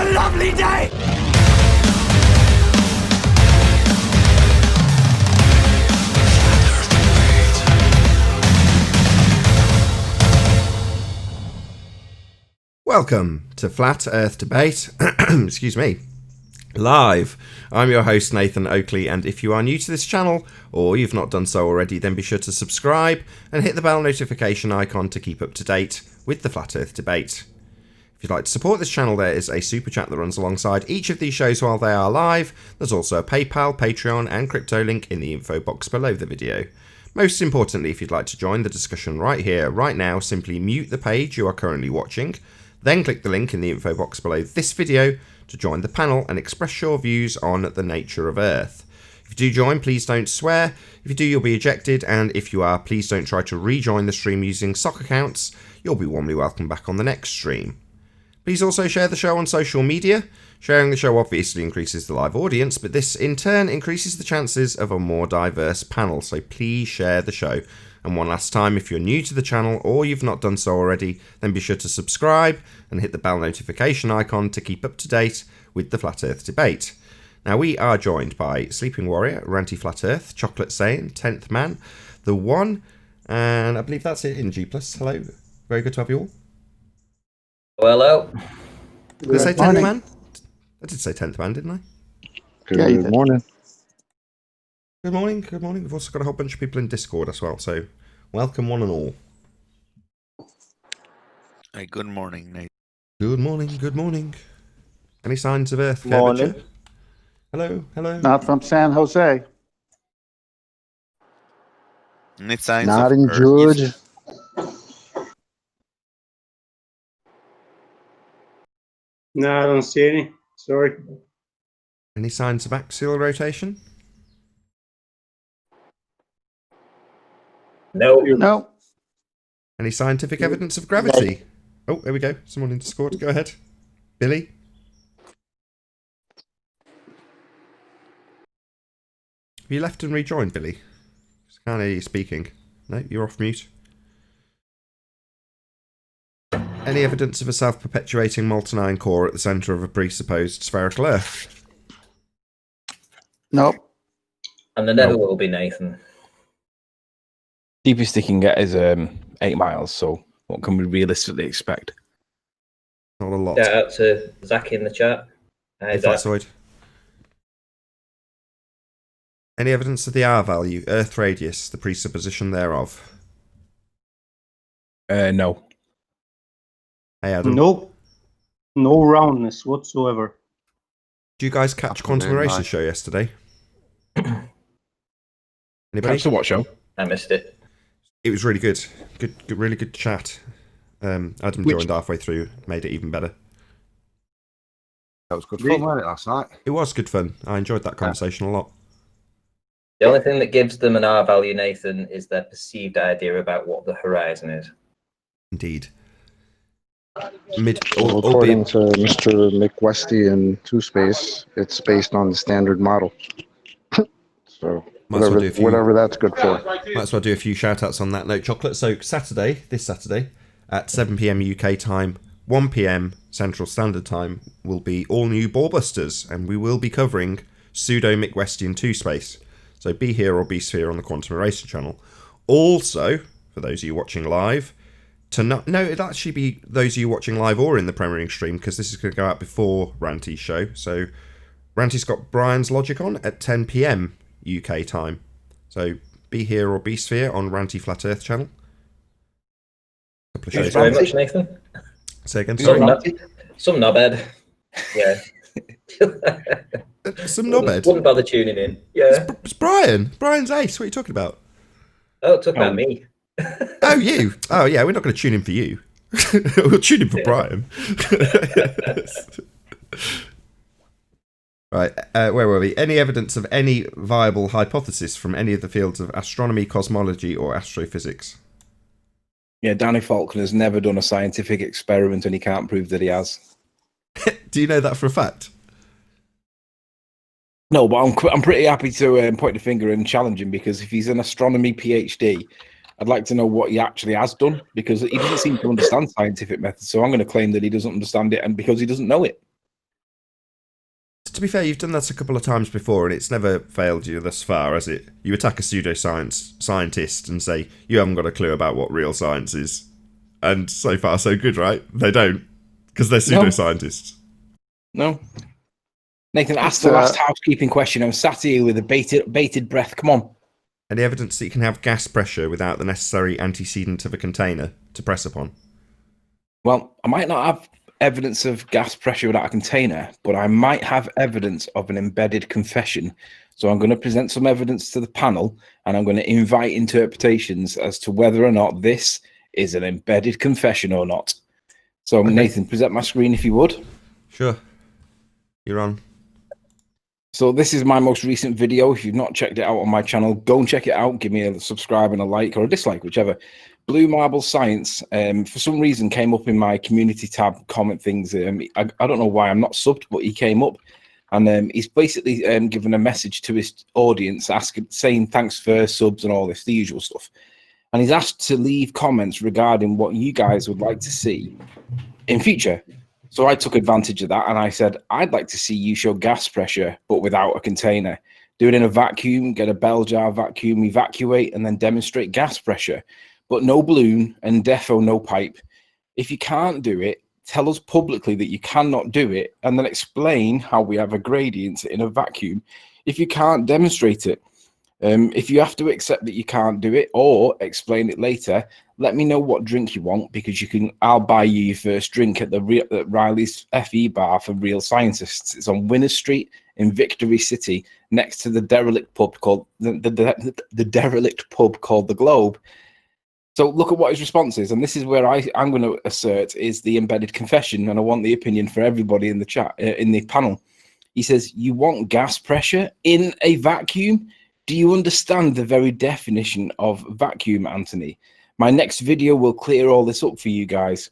a lovely day! Welcome to Flat Earth Debate, excuse me, live. I'm your host Nathan Oakley, and if you are new to this channel, or you've not done so already, then be sure to subscribe and hit the bell notification icon to keep up to date with the Flat Earth Debate. If you'd like to support this channel, there is a super chat that runs alongside each of these shows while they are live. There's also a PayPal, Patreon and crypto link in the info box below the video. Most importantly, if you'd like to join the discussion right here, right now, simply mute the page you are currently watching. Then click the link in the info box below this video to join the panel and express your views on the nature of Earth. If you do join, please don't swear. If you do, you'll be ejected, and if you are, please don't try to rejoin the stream using sock accounts. You'll be warmly welcome back on the next stream. Please also share the show on social media. Sharing the show obviously increases the live audience, but this in turn increases the chances of a more diverse panel, so please share the show. And one last time, if you're new to the channel or you've not done so already, then be sure to subscribe and hit the bell notification icon to keep up to date with the Flat Earth Debate. Now, we are joined by Sleeping Warrior, Ranty Flat Earth, Chocolate Sane, 10th Man, The One, and I believe that's it in G+. Hello, very good to have you all. Hello. Did I say 10th Man? I did say 10th Man, didn't I? Good morning. Good morning, good morning. We've also got a whole bunch of people in Discord as well, so welcome one and all. Hey, good morning, Nate. Good morning, good morning. Any signs of Earth Morning. curvature? Hello, hello. Not from San Jose. Any signs Not of in Earth? Georgia. No, I don't see any. Sorry. Any signs of axial rotation? No. No. Any scientific evidence of gravity? Oh, there we go. Someone in Discord. Go ahead. Billy? Have you left and rejoined, Billy? I can't hear you speaking. No, you're off mute. Any evidence of a self-perpetuating molten iron core at the centre of a presupposed spherical Earth? Nope. And there never will be, Nathan. Deepest it can get is 8 miles, so what can we realistically expect? Not a lot. Shout out to Zach in the chat. Hey, If Zach. that's right. Any evidence of the R value, Earth radius, the presupposition thereof? No. Hey, Adam. Nope. No roundness whatsoever. Did you guys catch Quantum Eraser's show yesterday? Anybody? Catch the what show? I missed it. It was really good. Good, really good chat. Adam joined halfway through, made it even better. That was good fun, wasn't it, last night? It was good fun. I enjoyed that conversation a lot. The only thing that gives them an R value, Nathan, is their perceived idea about what the horizon is. Indeed. According to Mr. McWesty in Two Space, it's based on the standard model. So whatever that's good for. Might as well do a few shout outs on that note, Chocolate. So this Saturday at 7 PM UK time, 1 PM Central Standard Time will be all new Ballbusters, and we will be covering pseudo McWestian 2 Space. So be here or be sphere on the Quantum Eraser channel. Also, for those of you watching live, it'll actually be those of you watching live or in the premiering stream, because this is going to go out before Ranty's show. So Ranty's got Brian's Logic on at 10 PM UK time. So be here or be sphere on Ranty Flat Earth channel. Thanks very much, Nathan. Say again, sorry. Some knobhead. Yeah. Some knobhead. Wouldn't bother tuning in. Yeah. It's Brian. Brian's ace. What are you talking about? Oh, talking about me. Oh, you. Oh, yeah. We're not going to tune in for you. We'll tune in for Brian. Right. Where were we? Any evidence of any viable hypothesis from any of the fields of astronomy, cosmology, or astrophysics? Yeah, Danny Faulkner's never done a scientific experiment and he can't prove that he has. Do you know that for a fact? No, but I'm pretty happy to point the finger and challenge him, because if he's an astronomy PhD, I'd like to know what he actually has done, because he doesn't seem to understand scientific methods. So I'm going to claim that he doesn't understand it, and because he doesn't know it. be fair, you've done that a couple of times before, and it's never failed you thus far, has it? You attack a pseudoscientist and say, you haven't got a clue about what real science is. And so far, so good, right? They don't, because they're pseudoscientists. No. Nathan, ask the last housekeeping question. I'm sat here with a bated breath. Come on. Any evidence that you can have gas pressure without the necessary antecedent of a container to press upon? Well, I might not have evidence of gas pressure without a container, but I might have evidence of an embedded confession. So I'm going to present some evidence to the panel, and I'm going to invite interpretations as to whether or not this is an embedded confession or not. So okay. Nathan, present my screen if you would. Sure. You're on. So this is my most recent video. If you've not checked it out on my channel, go and check it out. Give me a subscribe and a like or a dislike, whichever. Blue Marble Science, for some reason, came up in my community tab comment things. I don't know why I'm not subbed, but he came up, and he's basically given a message to his audience, saying thanks for subs and all this, the usual stuff. And he's asked to leave comments regarding what you guys would like to see in future. So I took advantage of that, and I said, I'd like to see you show gas pressure, but without a container. Do it in a vacuum, get a bell jar vacuum, evacuate, and then demonstrate gas pressure. But no balloon and defo no pipe. If you can't do it, tell us publicly that you cannot do it, and then explain how we have a gradient in a vacuum if you can't demonstrate it. If you have to accept that you can't do it or explain it later, let me know what drink you want, because I'll buy you your first drink at the Riley's FE bar for real scientists. It's on Winner Street in Victory City, next to the derelict pub called the derelict pub called the Globe. So look at what his response is, and this is where I'm going to assert is the embedded confession, and I want the opinion for everybody in the chat, in the panel. He says, you want gas pressure in a vacuum? Do you understand the very definition of vacuum, Anthony? My next video will clear all this up for you guys.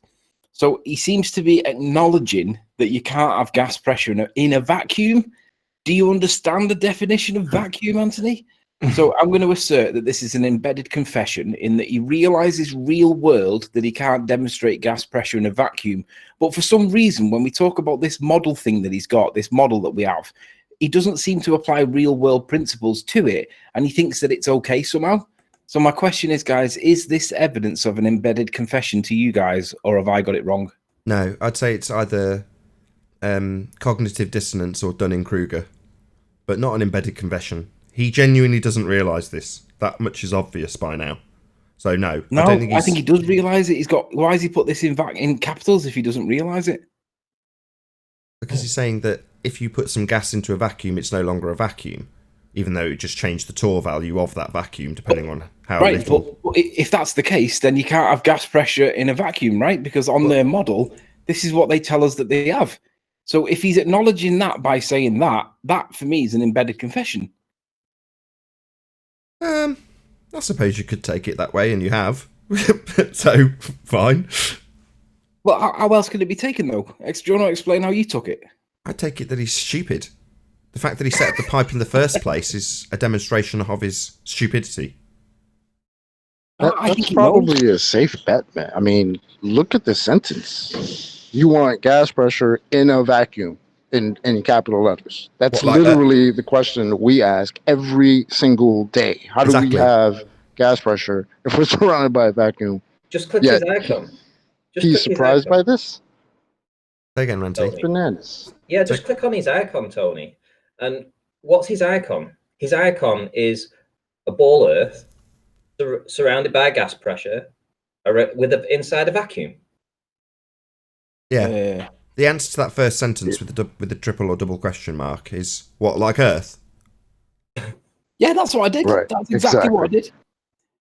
So he seems to be acknowledging that you can't have gas pressure in a vacuum. Do you understand the definition of vacuum, Anthony? So I'm going to assert that this is an embedded confession in that he realizes real world that he can't demonstrate gas pressure in a vacuum. But for some reason, when we talk about this model thing that he's got, this model that we have, he doesn't seem to apply real world principles to it. And he thinks that it's okay somehow. So my question is, guys, is this evidence of an embedded confession to you guys, or have I got it wrong? No, I'd say it's either cognitive dissonance or Dunning-Kruger, but not an embedded confession. He genuinely doesn't realise this. That much is obvious by now. So no, I don't think I think he does realise it. Why has he put this in capitals if he doesn't realise it? Because he's saying that if you put some gas into a vacuum, it's no longer a vacuum, even though it just changed the Tor value of that vacuum depending on how little. But if that's the case, then you can't have gas pressure in a vacuum, right? Because on their model, this is what they tell us that they have. So if he's acknowledging that by saying that for me is an embedded confession. I suppose you could take it that way, and you have. So, fine. Well, how else could it be taken, though? Do you want to explain how you took it? I take it that he's stupid. The fact that he set up the pipe in the first place is a demonstration of his stupidity. That's probably a safe bet, man. I mean, look at the sentence. You want gas pressure in a vacuum. In capital letters. That's literally the question we ask every single day. How do we have gas pressure if we're surrounded by a vacuum? Just click his icon. He's surprised by this? Say again, Ranty. It's bananas. Yeah, just click on his icon, Tony. And what's his icon? His icon is a ball Earth surrounded by gas pressure inside a vacuum. Yeah. The answer to that first sentence with the triple or double question mark is what, like Earth? Yeah, that's what I did. Right. That's exactly what I did.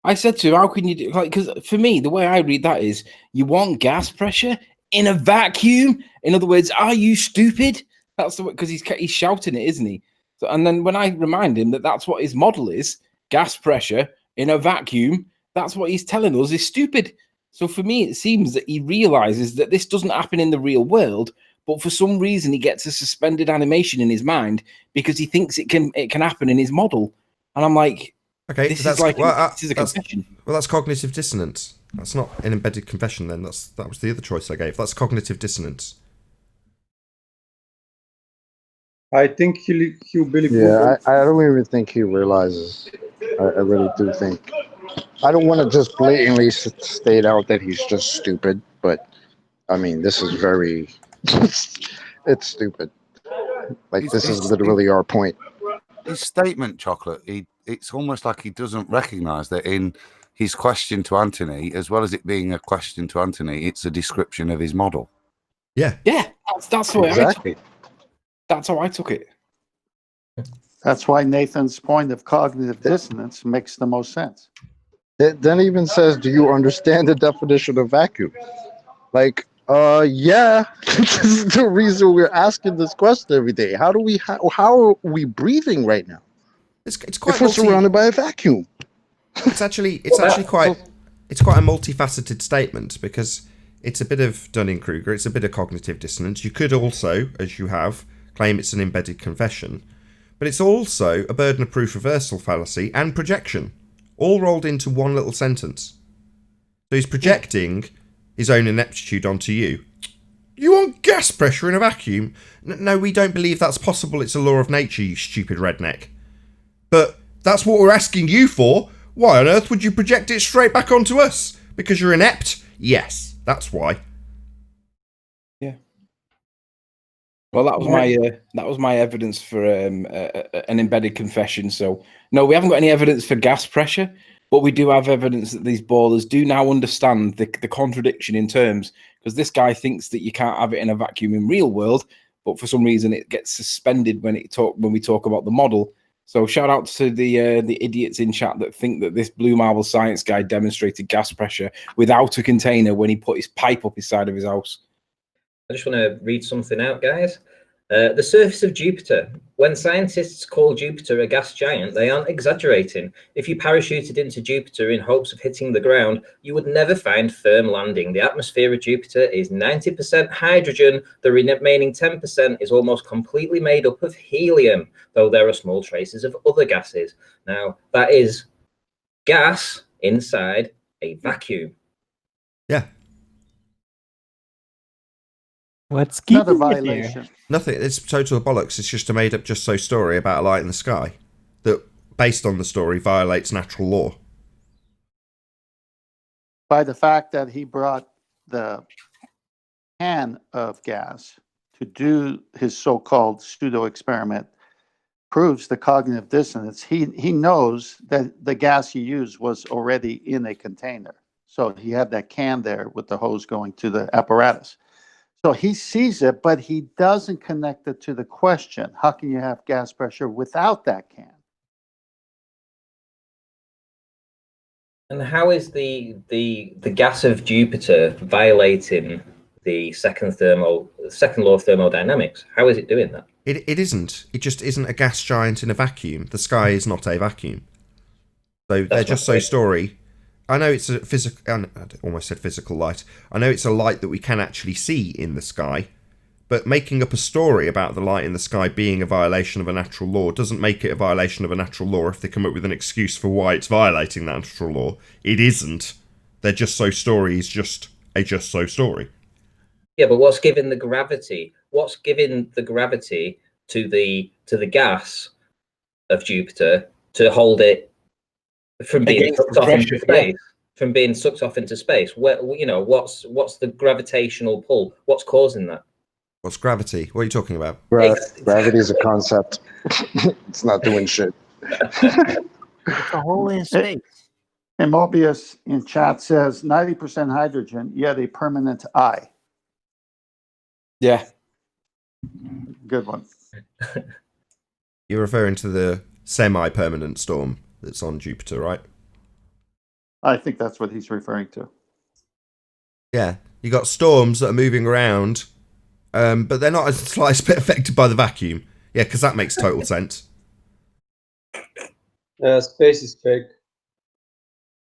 I said to him, how can you do, because for me, the way I read that is, you want gas pressure in a vacuum? In other words, are you stupid? That's the way, because he's shouting it, isn't he? So, and then when I remind him that that's what his model is, gas pressure in a vacuum, that's what he's telling us is stupid. So for me, it seems that he realizes that this doesn't happen in the real world, but for some reason he gets a suspended animation in his mind because he thinks it can happen in his model. And I'm like, okay, this that's is like this is a confession. Well, that's cognitive dissonance. That's not an embedded confession. Then that was the other choice I gave. That's cognitive dissonance. I think he Billy Yeah, I don't even think he realizes. I really do think. I don't want to just blatantly state out that he's just stupid, but I mean, this is very. It's stupid. Like, this is literally our point. His statement, Chocolate, it's almost like he doesn't recognise that in his question to Anthony, as well as it being a question to Anthony, it's a description of his model. Yeah. Yeah, that's the way I took it. That's how I took it. That's why Nathan's point of cognitive dissonance makes the most sense. It then even says, "Do you understand the definition of vacuum?" Like, yeah. This is the reason we're asking this question every day. How are we breathing right now? It's quite if we're surrounded by a vacuum. It's actually quite a multifaceted statement, because it's a bit of Dunning-Kruger, it's a bit of cognitive dissonance. You could also, as you have, claim it's an embedded confession, but it's also a burden of proof reversal fallacy and projection, all rolled into one little sentence. So he's projecting his own ineptitude onto you. You want gas pressure in a vacuum? No, we don't believe that's possible. It's a law of nature, you stupid redneck. But that's what we're asking you for. Why on earth would you project it straight back onto us? Because you're inept? Yes, that's why. Yeah. Well, that was my evidence for an embedded confession. So no, we haven't got any evidence for gas pressure, but we do have evidence that these ballers do now understand the contradiction in terms, because this guy thinks that you can't have it in a vacuum in real world, but for some reason it gets suspended when we talk about the model. So shout out to the idiots in chat that think that this Blue Marble Science guy demonstrated gas pressure without a container when he put his pipe up his side of his house. I just want to read something out, guys. The surface of Jupiter. When scientists call Jupiter a gas giant, they aren't exaggerating. If you parachuted into Jupiter in hopes of hitting the ground, you would never find firm landing. The atmosphere of Jupiter is 90% hydrogen. The remaining 10% is almost completely made up of helium, though there are small traces of other gases. Now, that is gas inside a vacuum. Yeah. What's another violation? Nothing. It's total bollocks. It's just a made-up just so story about a light in the sky that, based on the story, violates natural law. By the fact that he brought the can of gas to do his so-called pseudo experiment proves the cognitive dissonance. He knows that the gas he used was already in a container, so he had that can there with the hose going to the apparatus. So he sees it, but he doesn't connect it to the question: how can you have gas pressure without that can? And how is the gas of Jupiter violating the second law of thermodynamics? How is it doing that? It isn't. It just isn't a gas giant in a vacuum. The sky is not a vacuum. So they're just so story. I know it's a physical. I almost said physical light. I know it's a light that we can actually see in the sky, but making up a story about the light in the sky being a violation of a natural law doesn't make it a violation of a natural law if they come up with an excuse for why it's violating that natural law. It isn't. Their just so story is just a just so story. Yeah, but what's giving the gravity? What's giving the gravity to the gas of Jupiter to hold it from being sucked off into space? From being sucked off into space? What's the gravitational pull? What's causing that? What's gravity? What are you talking about? Gravity is a concept. It's not doing shit. It's a hole in space. And Mobius in chat says 90% hydrogen, yet a permanent eye. Yeah. Good one. You're referring to the semi-permanent storm that's on Jupiter, right? I think that's what he's referring to. Yeah. You got storms that are moving around, but they're not a slightest bit affected by the vacuum. Yeah, because that makes total sense. Space is fake.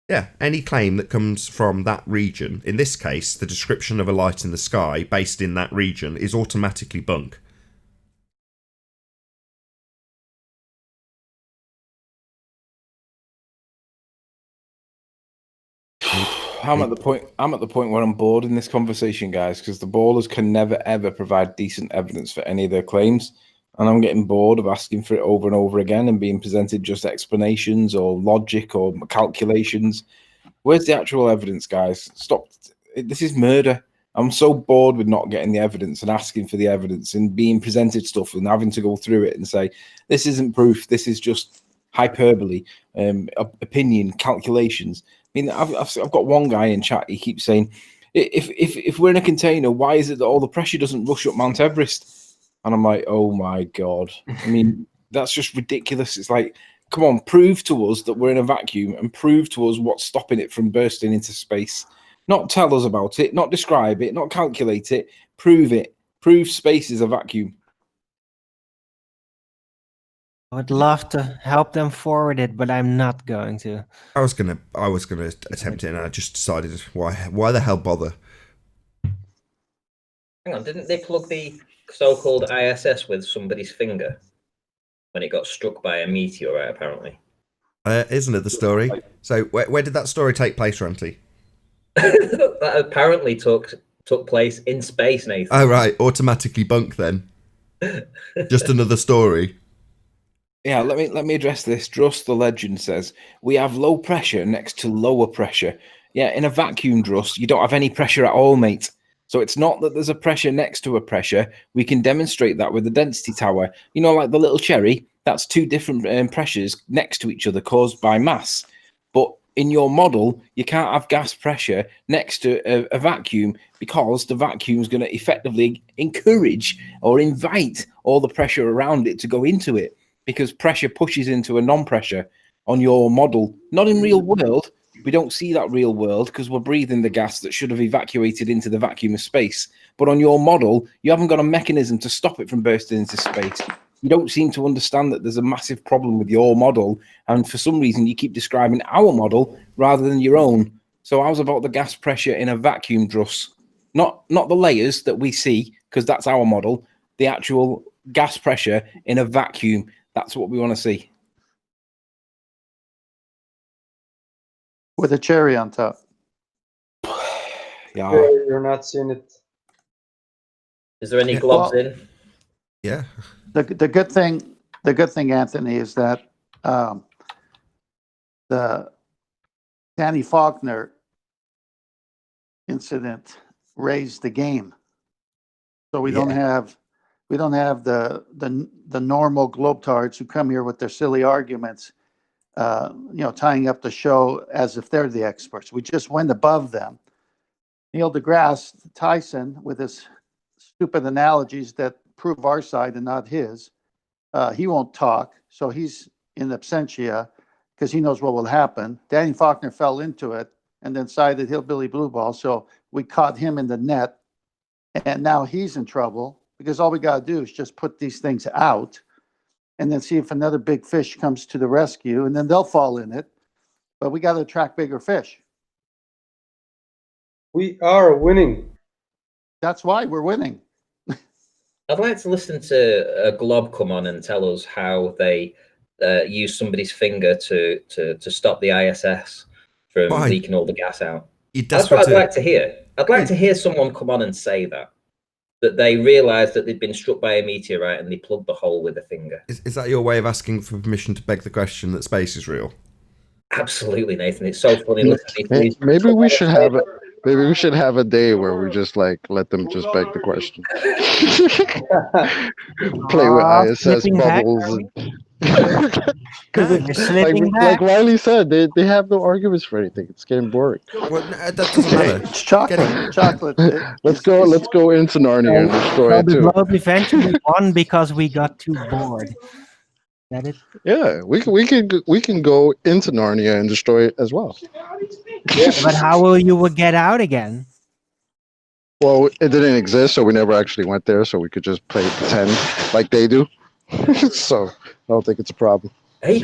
Yeah, any claim that comes from that region, in this case, the description of a light in the sky based in that region, is automatically bunk. I'm at the point where I'm bored in this conversation, guys, because the ballers can never ever provide decent evidence for any of their claims. And I'm getting bored of asking for it over and over again and being presented just explanations or logic or calculations. Where's the actual evidence, guys? Stop. This is murder. I'm so bored with not getting the evidence and asking for the evidence and being presented stuff and having to go through it and say, this isn't proof. This is just hyperbole, opinion, calculations. I mean, I've got one guy in chat. He keeps saying, if we're in a container, why is it that all the pressure doesn't rush up Mount Everest? And I'm like, oh my God. I mean, that's just ridiculous. It's like, come on, prove to us that we're in a vacuum and prove to us what's stopping it from bursting into space. Not tell us about it, not describe it, not calculate it, prove it. Prove space is a vacuum. I would love to help them forward it, but I'm not going to. I was gonna attempt it, and I just decided why the hell bother? Hang on, didn't they plug the so-called ISS with somebody's finger when it got struck by a meteorite, apparently? Isn't it the story? So where did that story take place, Ranty? That apparently took place in space, Nathan. Oh right, automatically bunk then. Just another story. Yeah, let me address this. Druss the Legend says, we have low pressure next to lower pressure. Yeah, in a vacuum, Druss, you don't have any pressure at all, mate. So it's not that there's a pressure next to a pressure. We can demonstrate that with the density tower. You know, like the little cherry, that's two different pressures next to each other caused by mass. But in your model, you can't have gas pressure next to a vacuum because the vacuum is going to effectively encourage or invite all the pressure around it to go into it, because pressure pushes into a non-pressure on your model. Not in real world. We don't see that real world because we're breathing the gas that should have evacuated into the vacuum of space. But on your model, you haven't got a mechanism to stop it from bursting into space. You don't seem to understand that there's a massive problem with your model. And for some reason, you keep describing our model rather than your own. So how's about the gas pressure in a vacuum, Druss? Not the layers that we see, because that's our model. The actual gas pressure in a vacuum. That's what we want to see. With a cherry on top. Yeah. You're not seeing it. Is there any Yeah. globs Well, in? Yeah. The good thing, Anthony, is that the Danny Faulkner incident raised the game. So we don't have the normal globetards who come here with their silly arguments, tying up the show as if they're the experts. We just went above them. Neil deGrasse Tyson, with his stupid analogies that prove our side and not his, he won't talk, so he's in absentia because he knows what will happen. Danny Faulkner fell into it and then cited Hillbilly Blue Ball, so we caught him in the net, and now he's in trouble because all we got to do is just put these things out and then see if another big fish comes to the rescue, and then they'll fall in it. But we got to attract bigger fish. We are winning. That's why we're winning. I'd like to listen to a glob come on and tell us how they use somebody's finger to stop the ISS from Why? leaking all the gas out. You're That's desperate what I'd to. like to hear. I'd like to hear someone come on and say that they realised that they'd been struck by a meteorite and they plugged the hole with a finger. Is that your way of asking for permission to beg the question that space is real? Absolutely, Nathan. It's so funny listening to these. Maybe we should have it. Maybe we should have a day where we just like let them just beg the question. Play with ISS slipping back, bubbles. are Because You're slipping like back. Riley said, they have no arguments for anything. It's getting boring. Well, no, that doesn't matter. It's chocolate. Chocolate. Let's go into Narnia and destroy So it the too. globe eventually won because we got too bored. That it? Yeah, we can go into Narnia and destroy it as well. But how will you get out again? Well, it didn't exist, so we never actually went there. So we could just play pretend like they do. So I don't think it's a problem. Hey, you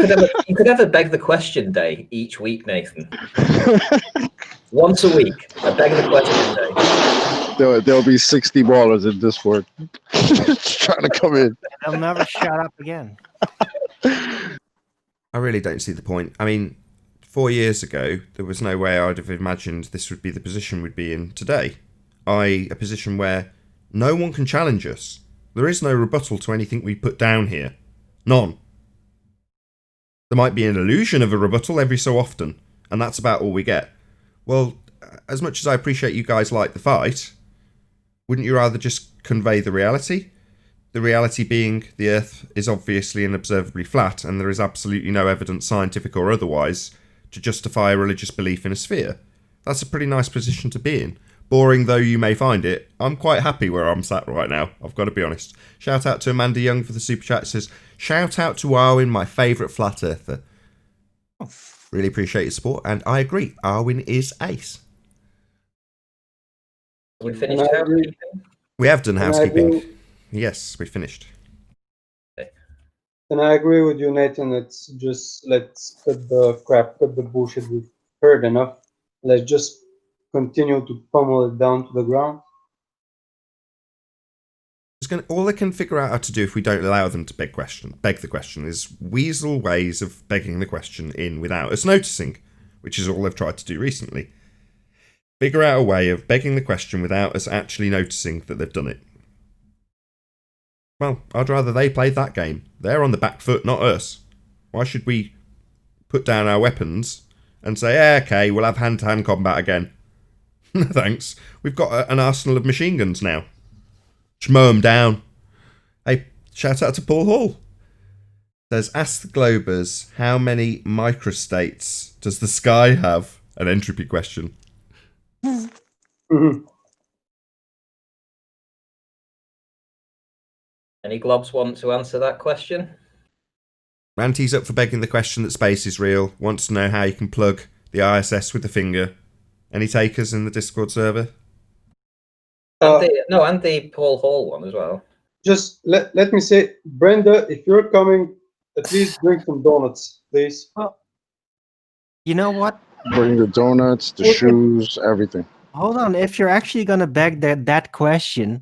could have a beg the question day each week, Nathan. Once a week, a beg the question day. There'll be 60 ballers in Discord trying to come in. They'll never shut up again. I really don't see the point. I mean, 4 years ago, there was no way I'd have imagined this would be the position we'd be in today. A position where no one can challenge us. There is no rebuttal to anything we put down here. None. There might be an illusion of a rebuttal every so often, and that's about all we get. Well, as much as I appreciate you guys like the fight, wouldn't you rather just convey the reality? The reality being the Earth is obviously and observably flat, and there is absolutely no evidence, scientific or otherwise, to justify a religious belief in a sphere. That's a pretty nice position to be in. Boring though you may find it, I'm quite happy where I'm sat right now, I've got to be honest. Shout out to Amanda Young for the super chat. It says, shout out to Arwin, my favourite flat earther. Really appreciate your support, and I agree, Arwin is ace. We finished housekeeping? We have done And I housekeeping. agree- Yes, we finished. And I agree with you, Nathan. Let's cut the crap, cut the bullshit. We've heard enough. Let's just continue to pummel it down to the ground. All they can figure out how to do if we don't allow them to beg the question is weasel ways of begging the question in without us noticing, which is all they've tried to do recently. Figure out a way of begging the question without us actually noticing that they've done it. Well, I'd rather they played that game. They're on the back foot, not us. Why should we put down our weapons and say, okay, we'll have hand-to-hand combat again? No thanks. We've got an arsenal of machine guns now. Just mow them down. Hey, shout out to Paul Hall. Says, ask the Globers, how many microstates does the sky have? An entropy question. Any globs want to answer that question? Ranty's up for begging the question that space is real. Wants to know how you can plug the ISS with the finger. Any takers in the Discord server? And the Paul Hall one as well. Just let me say, Brenda, if you're coming, at least bring some donuts, please. Well, you know what? Bring the donuts, the shoes, everything. Hold on. If you're actually gonna beg that question,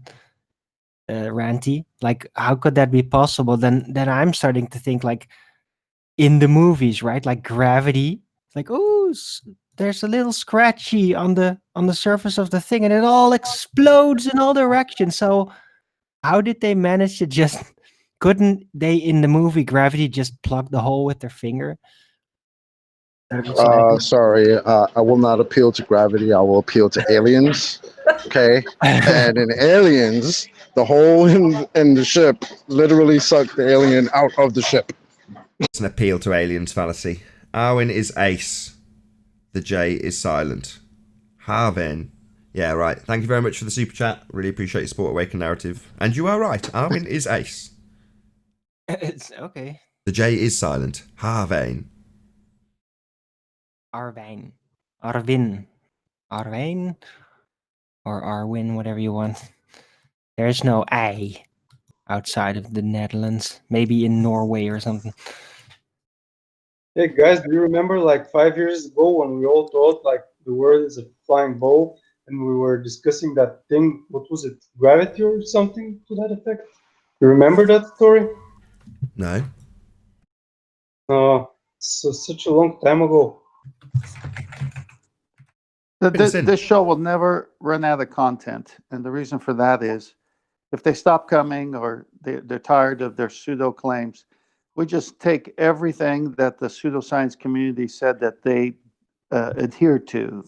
Ranty, like how could that be possible? Then I'm starting to think like in the movies, right? Like Gravity. Like, oh, there's a little scratchy on the surface of the thing, and it all explodes in all directions. So, how did they manage to just? Couldn't they in the movie Gravity just plug the hole with their finger? Sorry, I will not appeal to gravity. I will appeal to aliens. Okay, and in Aliens, the hole in the ship literally sucked the alien out of the ship. It's an appeal to aliens fallacy. Arwin is ace. The J is silent. Harvin. Yeah, right. Thank you very much for the super chat. Really appreciate your support, Awaken Narrative. And you are right. Arwin is ace. It's okay. The J is silent. Harvain. Arvin, or Arwin, whatever you want. There's no A outside of the Netherlands. Maybe in Norway or something. Hey guys, do you remember like 5 years ago when we all thought like the world is a flying ball and we were discussing that thing, what was it, gravity or something to that effect? You remember that story? No. So such a long time ago. This show will never run out of content. And the reason for that is if they stop coming or they're tired of their pseudo claims, we just take everything that the pseudoscience community said that they adhere to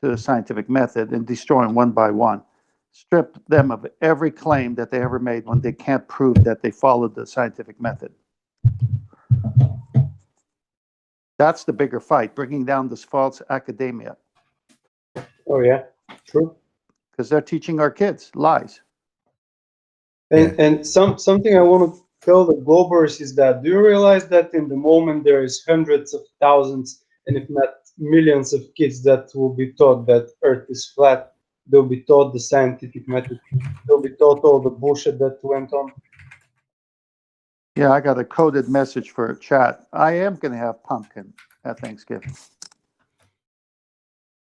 the scientific method and destroy them one by one. Strip them of every claim that they ever made when they can't prove that they followed the scientific method. That's the bigger fight, bringing down this false academia. Oh yeah, true. Because they're teaching our kids lies. And something I want to tell the Globers is that, do you realize that in the moment there is hundreds of thousands, and if not millions of kids that will be taught that Earth is flat, they'll be taught the scientific method, they'll be taught all the bullshit that went on. Yeah, I got a coded message for a chat. I am going to have pumpkin at Thanksgiving.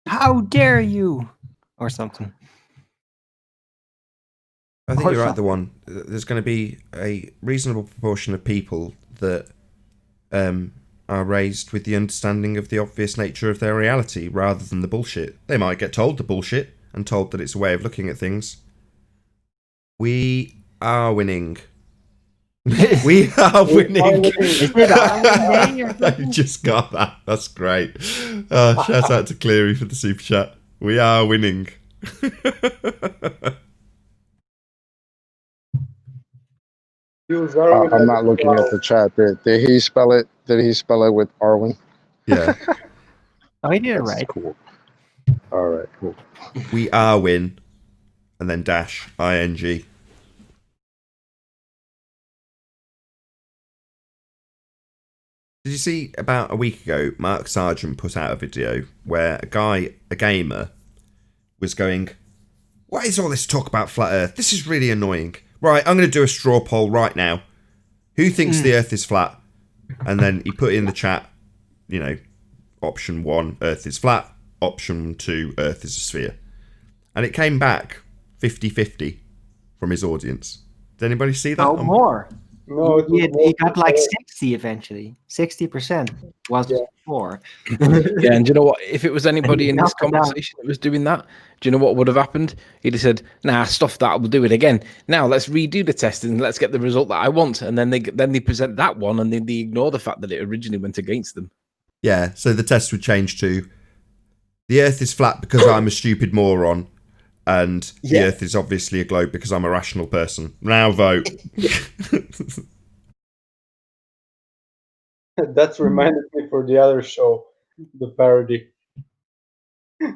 How dare you? Or something. I think you're right, the one. There's going to be a reasonable proportion of people that are raised with the understanding of the obvious nature of their reality rather than the bullshit. They might get told the bullshit and told that it's a way of looking at things. We are winning. We are winning. Is it Iron Day or I something? just got that. That's great. Shout out to Cleary for the super chat. We are winning. I'm not looking at the chat. Did he spell it? Did he spell it with Arwen? Yeah. Oh, he did it That's right. cool. All right, cool. We are win. And then dash ing. Did you see about a week ago, Mark Sargent put out a video where a gamer, was going, what is all this talk about flat Earth? This is really annoying. Right, I'm going to do a straw poll right now. Who thinks the Earth is flat? And then he put in the chat, option 1, Earth is flat. Option 2, Earth is a sphere. And it came back 50-50 from his audience. Did anybody see that? Oh, more. No, He got like 60 eventually. 60% was 4. Yeah, and do you know what? If it was anybody in this Knock it down. conversation that was doing that, do you know what would have happened? He'd have said, "Nah, stuff that. We'll do it again. Now let's redo the test and let's get the result that I want." And then they present that one, and then they ignore the fact that it originally went against them. Yeah, so the test would change to the Earth is flat because I'm a stupid moron, and the Earth is obviously a globe because I'm a rational person. Now vote. That's reminded me for the other show, the parody,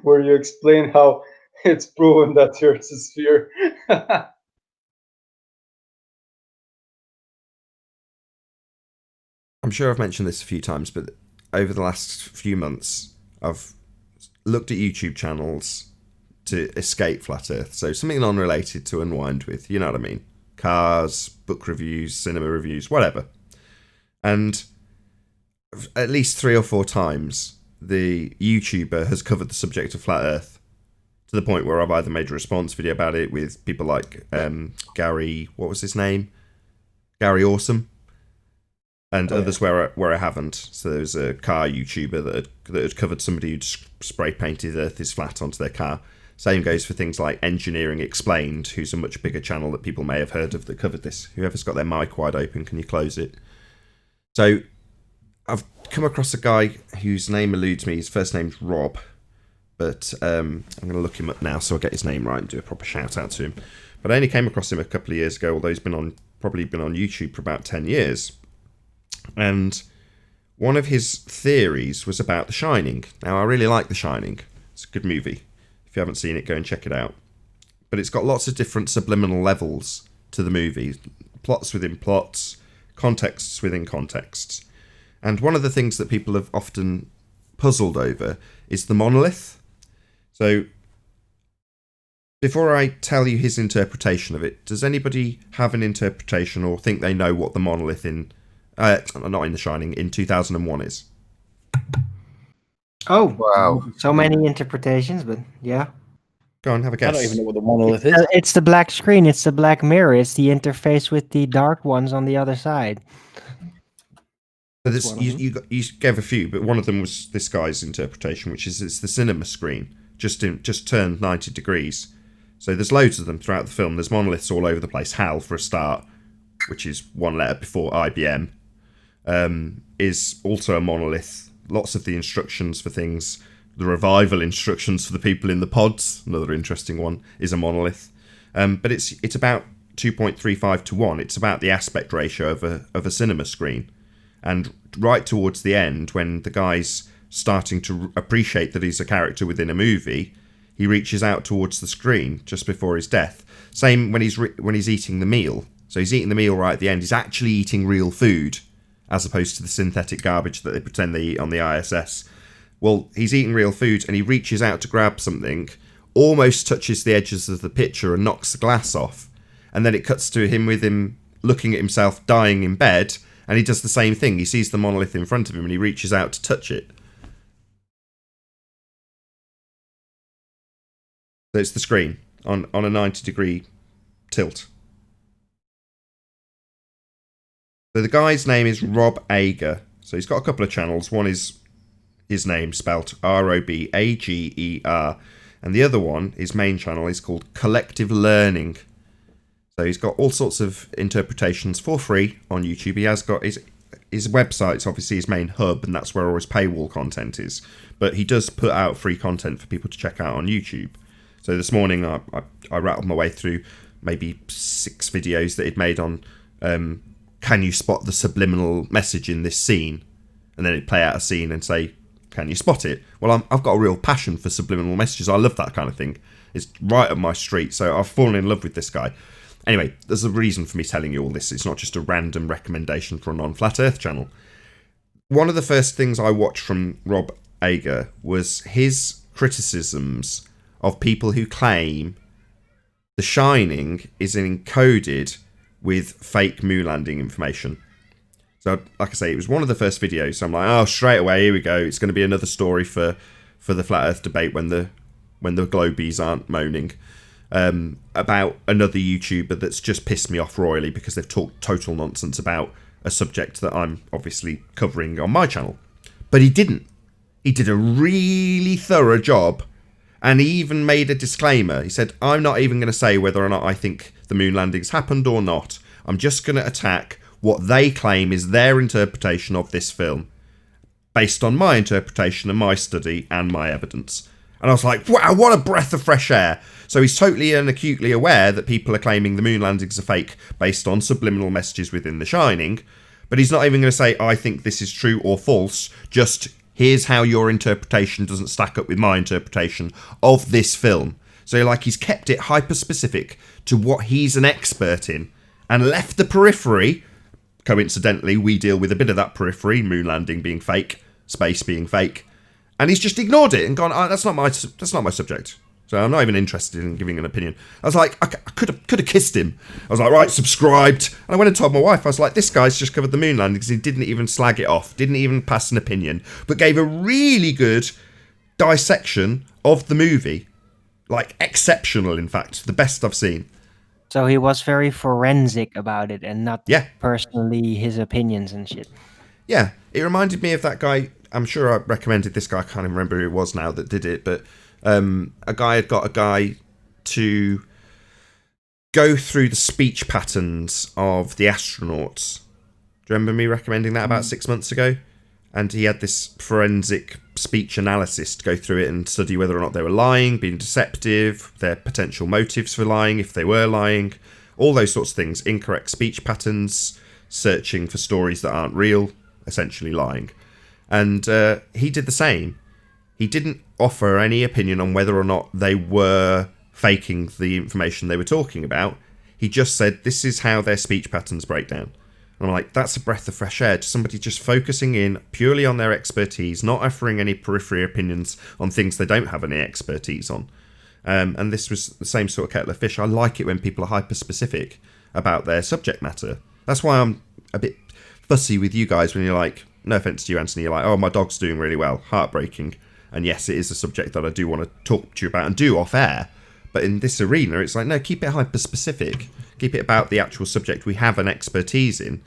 where you explain how it's proven that the Earth is a sphere. I'm sure I've mentioned this a few times, but over the last few months, I've looked at YouTube channels to escape flat Earth. So something non-related to unwind with, you know what I mean? Cars, book reviews, cinema reviews, whatever. And at least 3 or 4 times, the YouTuber has covered the subject of flat Earth to the point where I've either made a response video about it with people like Gary, what was his name? Gary Awesome. And others where I haven't. So there was a car YouTuber that had covered somebody who'd spray painted Earth is flat onto their car. Same goes for things like Engineering Explained, who's a much bigger channel that people may have heard of that covered this. Whoever's got their mic wide open, can you close it? So I've come across a guy whose name eludes me. His first name's Rob, but I'm going to look him up now so I get his name right and do a proper shout out to him. But I only came across him a couple of years ago, although he's probably been on YouTube for about 10 years. And one of his theories was about The Shining. Now, I really like The Shining. It's a good movie. If you haven't seen it, go and check it out. But it's got lots of different subliminal levels to the movie. Plots within plots, contexts within contexts. And one of the things that people have often puzzled over is the monolith. So, before I tell you his interpretation of it, does anybody have an interpretation or think they know what the monolith not in The Shining, in 2001 is? Oh, Wow. So many interpretations, but yeah. Go on, have a guess. I don't even know what the monolith is. It's the black screen. It's the black mirror. It's the interface with the dark ones on the other side. So this, you gave a few, but one of them was this guy's interpretation, which is it's the cinema screen, just turned 90 degrees. So there's loads of them throughout the film. There's monoliths all over the place. HAL, for a start, which is one letter before IBM, is also a monolith. Lots of the instructions for things, the revival instructions for the people in the pods, another interesting one, is a monolith. But it's about 2.35 to 1. It's about the aspect ratio of a cinema screen. And right towards the end, when the guy's starting to appreciate that he's a character within a movie, he reaches out towards the screen just before his death. Same when he's eating the meal. So he's eating the meal right at the end. He's actually eating real food, as opposed to the synthetic garbage that they pretend they eat on the ISS. Well, he's eating real food, and he reaches out to grab something, almost touches the edges of the picture and knocks the glass off. And then it cuts to him with him looking at himself dying in bed, and he does the same thing. He sees the monolith in front of him, and he reaches out to touch it. So it's the screen on a 90-degree tilt. So the guy's name is Rob Ager. So he's got a couple of channels. One is his name spelt Robager, and the other one, his main channel, is called Collective Learning. So he's got all sorts of interpretations for free on YouTube. He has got his website's obviously his main hub, and that's where all his paywall content is. But he does put out free content for people to check out on YouTube. So this morning I rattled my way through maybe 6 videos that he'd made on can you spot the subliminal message in this scene? And then he'd play out a scene and say, can you spot it? Well, I've got a real passion for subliminal messages. I love that kind of thing. It's right up my street. So I've fallen in love with this guy. Anyway, there's a reason for me telling you all this. It's not just a random recommendation for a non-Flat Earth channel. One of the first things I watched from Rob Ager was his criticisms of people who claim The Shining is encoded with fake moon landing information. So, like I say, it was one of the first videos. So I'm like, oh, straight away, here we go. It's going to be another story for the Flat Earth debate when the Globies aren't moaning. About another YouTuber that's just pissed me off royally because they've talked total nonsense about a subject that I'm obviously covering on my channel. But he didn't. He did a really thorough job, and he even made a disclaimer. He said, I'm not even going to say whether or not I think the moon landings happened or not. I'm just going to attack what they claim is their interpretation of this film, based on my interpretation and my study and my evidence. And I was like, wow, what a breath of fresh air. So he's totally and acutely aware that people are claiming the moon landings are fake based on subliminal messages within The Shining. But he's not even going to say, I think this is true or false. Just, here's how your interpretation doesn't stack up with my interpretation of this film. So he's kept it hyper-specific to what he's an expert in and left the periphery. Coincidentally, we deal with a bit of that periphery, moon landing being fake, space being fake. And he's just ignored it and gone, oh, that's not my subject. So I'm not even interested in giving an opinion. I was like, I could have kissed him. I was like, right, subscribed. And I went and told my wife, I was like, this guy's just covered the moon landing because he didn't even slag it off, didn't even pass an opinion, but gave a really good dissection of the movie. Like, exceptional, in fact. The best I've seen. So he was very forensic about it and not personally his opinions and shit. Yeah, it reminded me of that guy. I'm sure I recommended this guy. I can't even remember who it was now that did it, but a guy had got a guy to go through the speech patterns of the astronauts. Do you remember me recommending that about 6 months ago? And he had this forensic speech analysis to go through it and study whether or not they were lying, being deceptive, their potential motives for lying, if they were lying, all those sorts of things. Incorrect speech patterns, searching for stories that aren't real, essentially lying. And he did the same. He didn't offer any opinion on whether or not they were faking the information they were talking about. He just said, this is how their speech patterns break down. And I'm like, that's a breath of fresh air. Somebody just focusing in purely on their expertise, not offering any periphery opinions on things they don't have any expertise on. And this was the same sort of kettle of fish. I like it when people are hyper-specific about their subject matter. That's why I'm a bit fussy with you guys when you're like, no offence to you, Anthony, you're like, oh, my dog's doing really well. Heartbreaking. And yes, it is a subject that I do want to talk to you about and do off air. But in this arena, it's like, no, keep it hyper-specific. Keep it about the actual subject we have an expertise in.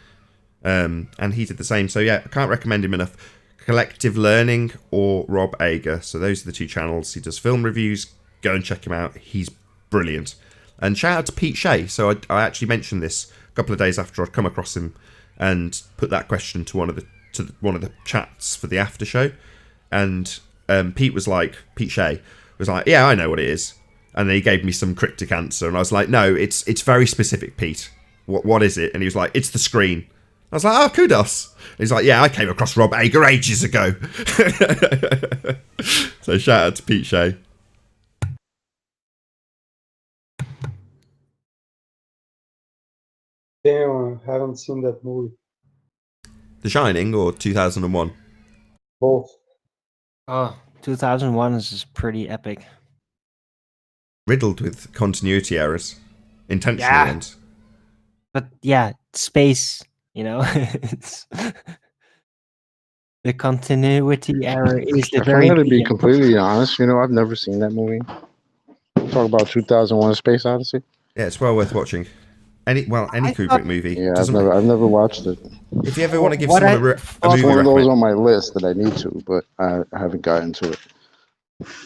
And he did the same. So yeah, I can't recommend him enough. Collective Learning or Rob Ager. So those are the two channels. He does film reviews. Go and check him out. He's brilliant. And shout out to Pete Shea. So I actually mentioned this a couple of days after I'd come across him and put that question to one of the chats for the after show. And Pete Shea was like, yeah, I know what it is. And then he gave me some cryptic answer, and I was like, no, it's very specific, Pete. What is it? And he was like, it's the screen. I was like, oh, kudos. And he's like, yeah, I came across Rob Ager ages ago. So shout out to Pete Shea. Damn, I haven't seen that movie. The Shining or 2001? Both. Oh, 2001 is pretty epic. Riddled with continuity errors. Intentional ones. But yeah, space, it's the continuity error is the If very. I'm going to be completely honest, I've never seen that movie. Talk about 2001: A Space Odyssey. Yeah, it's well worth watching. Any Kubrick movie. Yeah, I've never watched it. If you ever want to give someone a movie it's one of those on my list that I need to, but I haven't gotten to it.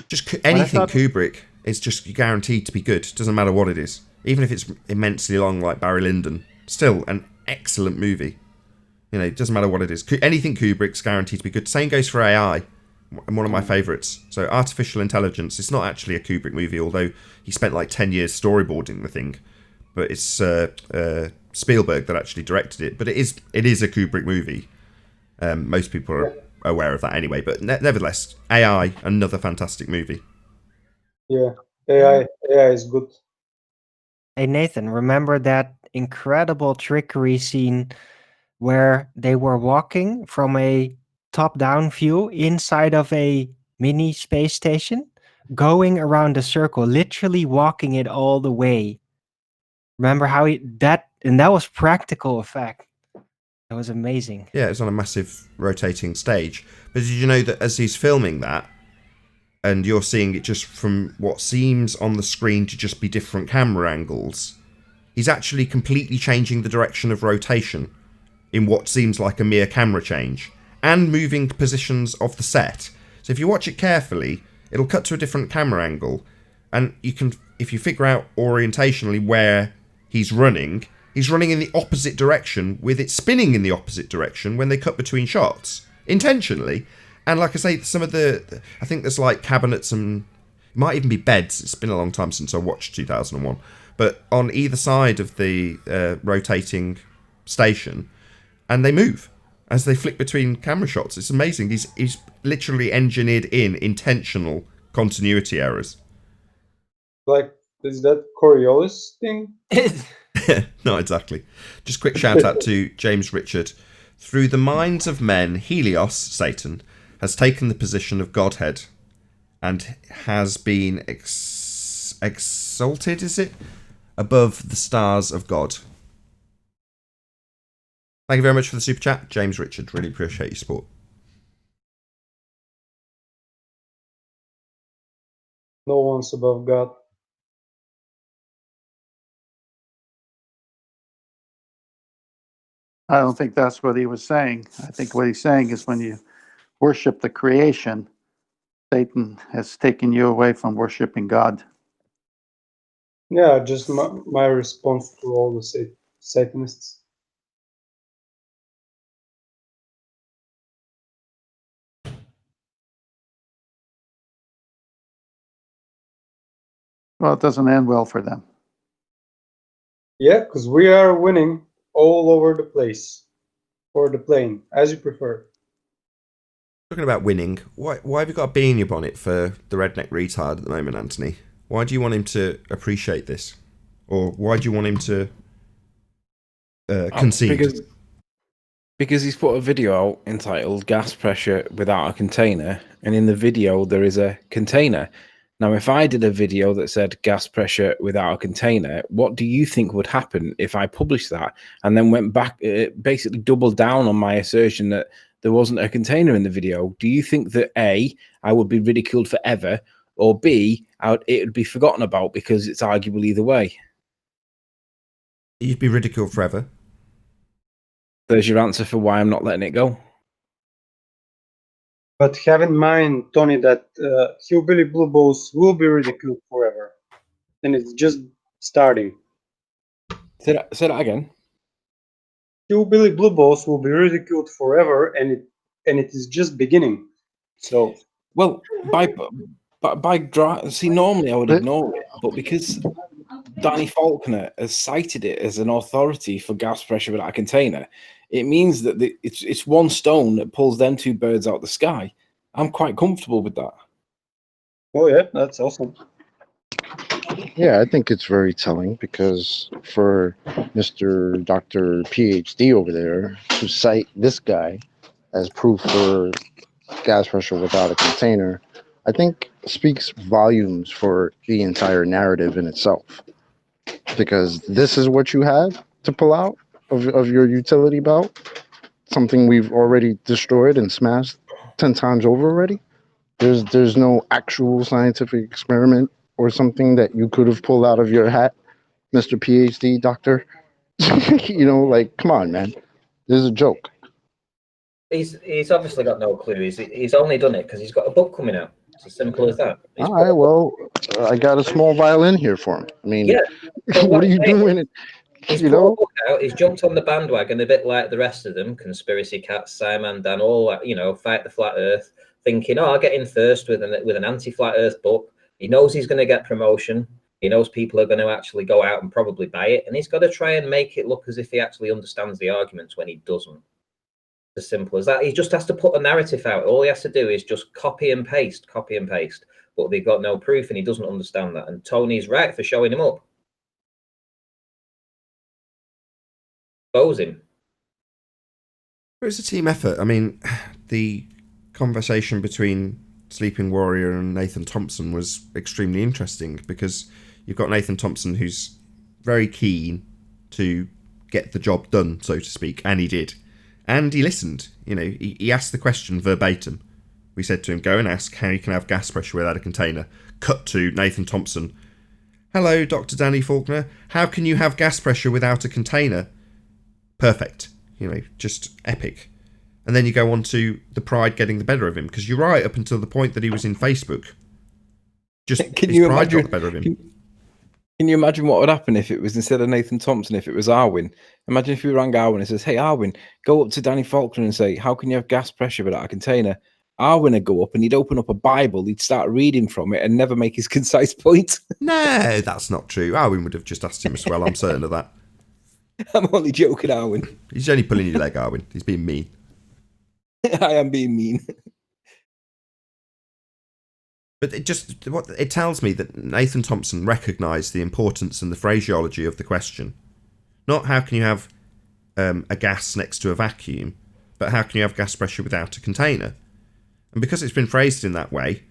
Just anything Kubrick is just guaranteed to be good. Doesn't matter what it is. even if it's immensely long, like Barry Lyndon. Still an excellent movie. You know, it doesn't matter what it is. Anything Kubrick's guaranteed to be good. Same goes for AI, and one of my favourites. So artificial intelligence. It's not actually a Kubrick movie, although he spent like 10 years storyboarding the thing. But it's Spielberg that actually directed it. But it is a Kubrick movie. Most people are aware of that anyway. But nevertheless, AI, another fantastic movie. Yeah, AI is good. Hey Nathan, remember that incredible trickery scene where they were walking from a top-down view inside of a mini space station, going around a circle, literally walking it all the way. Remember how that was practical effect. It was amazing. Yeah, it's on a massive rotating stage. But did you know that as he's filming that, and you're seeing it just from what seems on the screen to just be different camera angles, he's actually completely changing the direction of rotation in what seems like a mere camera change, and moving positions of the set. So if you watch it carefully, it'll cut to a different camera angle, and you can, if you figure out orientationally where he's running in the opposite direction, with it spinning in the opposite direction when they cut between shots, intentionally. And like I say, some of I think there's like cabinets and it might even be beds. It's been a long time since I watched 2001. But on either side of the rotating station, and they move as they flick between camera shots. It's amazing. He's literally engineered in intentional continuity errors. Like, is that Coriolis thing? Not exactly. Just quick shout out to James Richard. Through the minds of men, Helios, Satan, has taken the position of Godhead and has been exalted, is it? Above the stars of God. Thank you very much for the super chat, James Richard. Really appreciate your support. No one's above God. I don't think that's what he was saying. I think what he's saying is when you worship the creation, Satan has taken you away from worshiping God. Yeah, just my response to all the Satanists. Well, it doesn't end well for them. Yeah, because we are winning all over the place. Or the plane, as you prefer. Talking about winning, why have you got a bee in your bonnet for the redneck retard at the moment, Anthony? Why do you want him to appreciate this? Or why do you want him to concede? Because he's put a video out entitled Gas Pressure Without a Container, and in the video there is a container. Now, if I did a video that said gas pressure without a container, what do you think would happen if I published that and then went back, basically doubled down on my assertion that there wasn't a container in the video? Do you think that A, I would be ridiculed forever, or B, it would be forgotten about because it's arguable either way? You'd be ridiculed forever. There's your answer for why I'm not letting it go. But have in mind, Tony, that Hillbilly Blue Balls will be ridiculed forever. And it's just starting. Say that again. Hillbilly Blue Balls will be ridiculed forever, and it is just beginning. So, well, see, normally I would ignore it, but because Danny Faulkner has cited it as an authority for gas pressure without a container, it means that it's one stone that pulls them two birds out of the sky. I'm quite comfortable with that. Oh yeah, that's awesome. Yeah, I think it's very telling because for Mr. Dr. PhD over there to cite this guy as proof for gas pressure without a container, I think speaks volumes for the entire narrative in itself. Because this is what you have to pull out of your utility belt, something we've already destroyed and smashed 10 times over already. There's no actual scientific experiment or something that you could have pulled out of your hat, Mr. PhD doctor. You know, like, come on, man. This is a joke. He's obviously got no clue. He's only done it because he's got a book coming out. It's as simple as that. He's All right, well, I got a small violin here for him. I mean, Yeah. what are you doing? He's You put a know, book out. He's jumped on the bandwagon a bit like the rest of them, conspiracy cats, Simon, Dan, all that. Fight the flat Earth, thinking, "Oh, I'll get in first with an anti-flat Earth book." He knows he's going to get promotion. He knows people are going to actually go out and probably buy it, and he's got to try and make it look as if he actually understands the arguments when he doesn't. As simple as that. He just has to put a narrative out. All he has to do is just copy and paste. But they've got no proof, and he doesn't understand that. And Tony's right for showing him up. Expose him. It was a team effort. I mean, the conversation between Sleeping Warrior and Nathan Thompson was extremely interesting because you've got Nathan Thompson who's very keen to get the job done, so to speak, and he did. And he listened. He asked the question verbatim. We said to him, go and ask how you can have gas pressure without a container. Cut to Nathan Thompson. Hello, Dr. Danny Faulkner. How can you have gas pressure without a container? Perfect. Just epic. And then you go on to the pride getting the better of him, because you're right, up until the point that he was in Facebook. Just his pride got the better of him. Can you imagine what would happen if it was, instead of Nathan Thompson, if it was Arwin? Imagine if we rang Arwin and says, hey, Arwin, go up to Danny Faulkner and say, how can you have gas pressure without a container? Arwin would go up and he'd open up a Bible, he'd start reading from it and never make his concise point. No, that's not true. Arwin would have just asked him as well, I'm certain of that. I'm only joking, Arwin. He's only pulling your leg, Arwin. He's being mean. I am being mean. But it tells me that Nathan Thompson recognised the importance and the phraseology of the question. Not how can you have a gas next to a vacuum, but how can you have gas pressure without a container? And because it's been phrased in that way,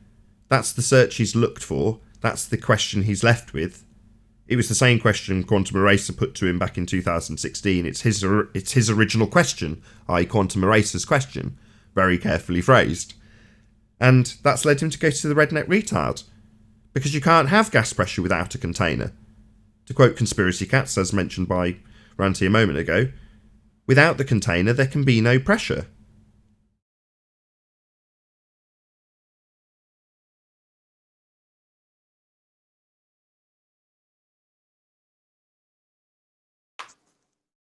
that's the search he's looked for, that's the question he's left with. It was the same question Quantum Eraser put to him back in 2016. It's his original question, i.e. Quantum Eraser's question, very carefully phrased. And that's led him to go to the redneck retard. Because you can't have gas pressure without a container. To quote Conspiracy Cats, as mentioned by Ranty a moment ago, without the container there can be no pressure.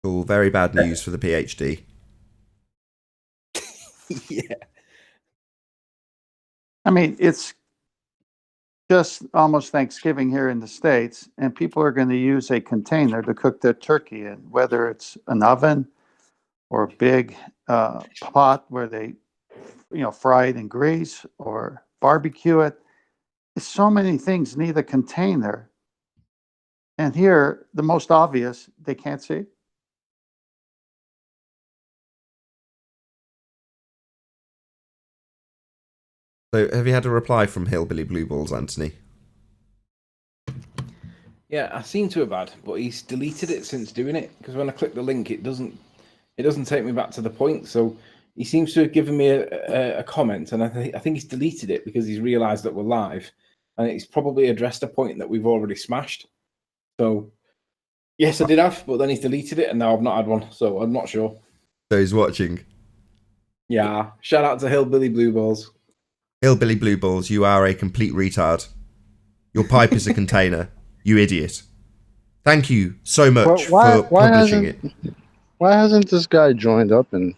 Oh, very bad news for the PhD. Yeah. I mean, it's just almost Thanksgiving here in the States, and people are going to use a container to cook their turkey in, whether it's an oven or a big pot where they, fry it in grease or barbecue it. So many things need a container. And here, the most obvious, they can't see. So, have you had a reply from Hillbilly Blue Balls, Anthony? Yeah, I seem to have had, but he's deleted it since doing it, because when I click the link, it doesn't take me back to the point. So he seems to have given me a comment, and I think he's deleted it because he's realised that we're live, and he's probably addressed a point that we've already smashed. So yes, I did have, but then he's deleted it, and now I've not had one, so I'm not sure. So he's watching. Yeah, shout out to Hillbilly Blue Balls. Hillbilly Blue Balls, you are a complete retard. Your pipe is a container. You idiot. Thank you so much for publishing it. Why hasn't this guy joined up and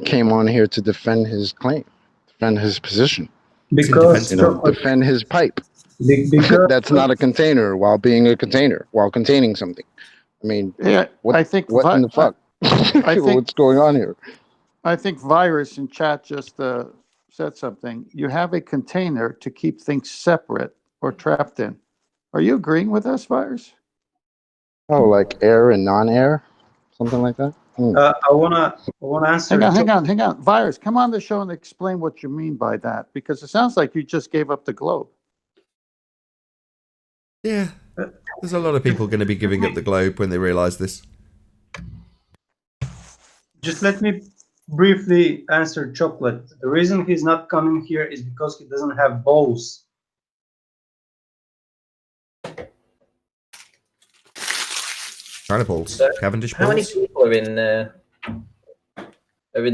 came on here to defend his claim, defend his position? Because defend his pipe. because That's not a container while being a container, while containing something. I mean, Yeah, I think what in the fuck? I think What's going on here? I think Virus in chat just said something. You have a container to keep things separate or trapped in. Are you agreeing with us, Virus? Oh, like air and non-air, something like that. I wanna answer. Hang on. Virus, come on the show and explain what you mean by that, because it sounds like you just gave up the globe. Yeah, there's a lot of people going to be giving up the globe when they realise this. Just let me briefly answer Chocolate. The reason he's not coming here is because he doesn't have balls. China balls, Cavendish How many balls. people are in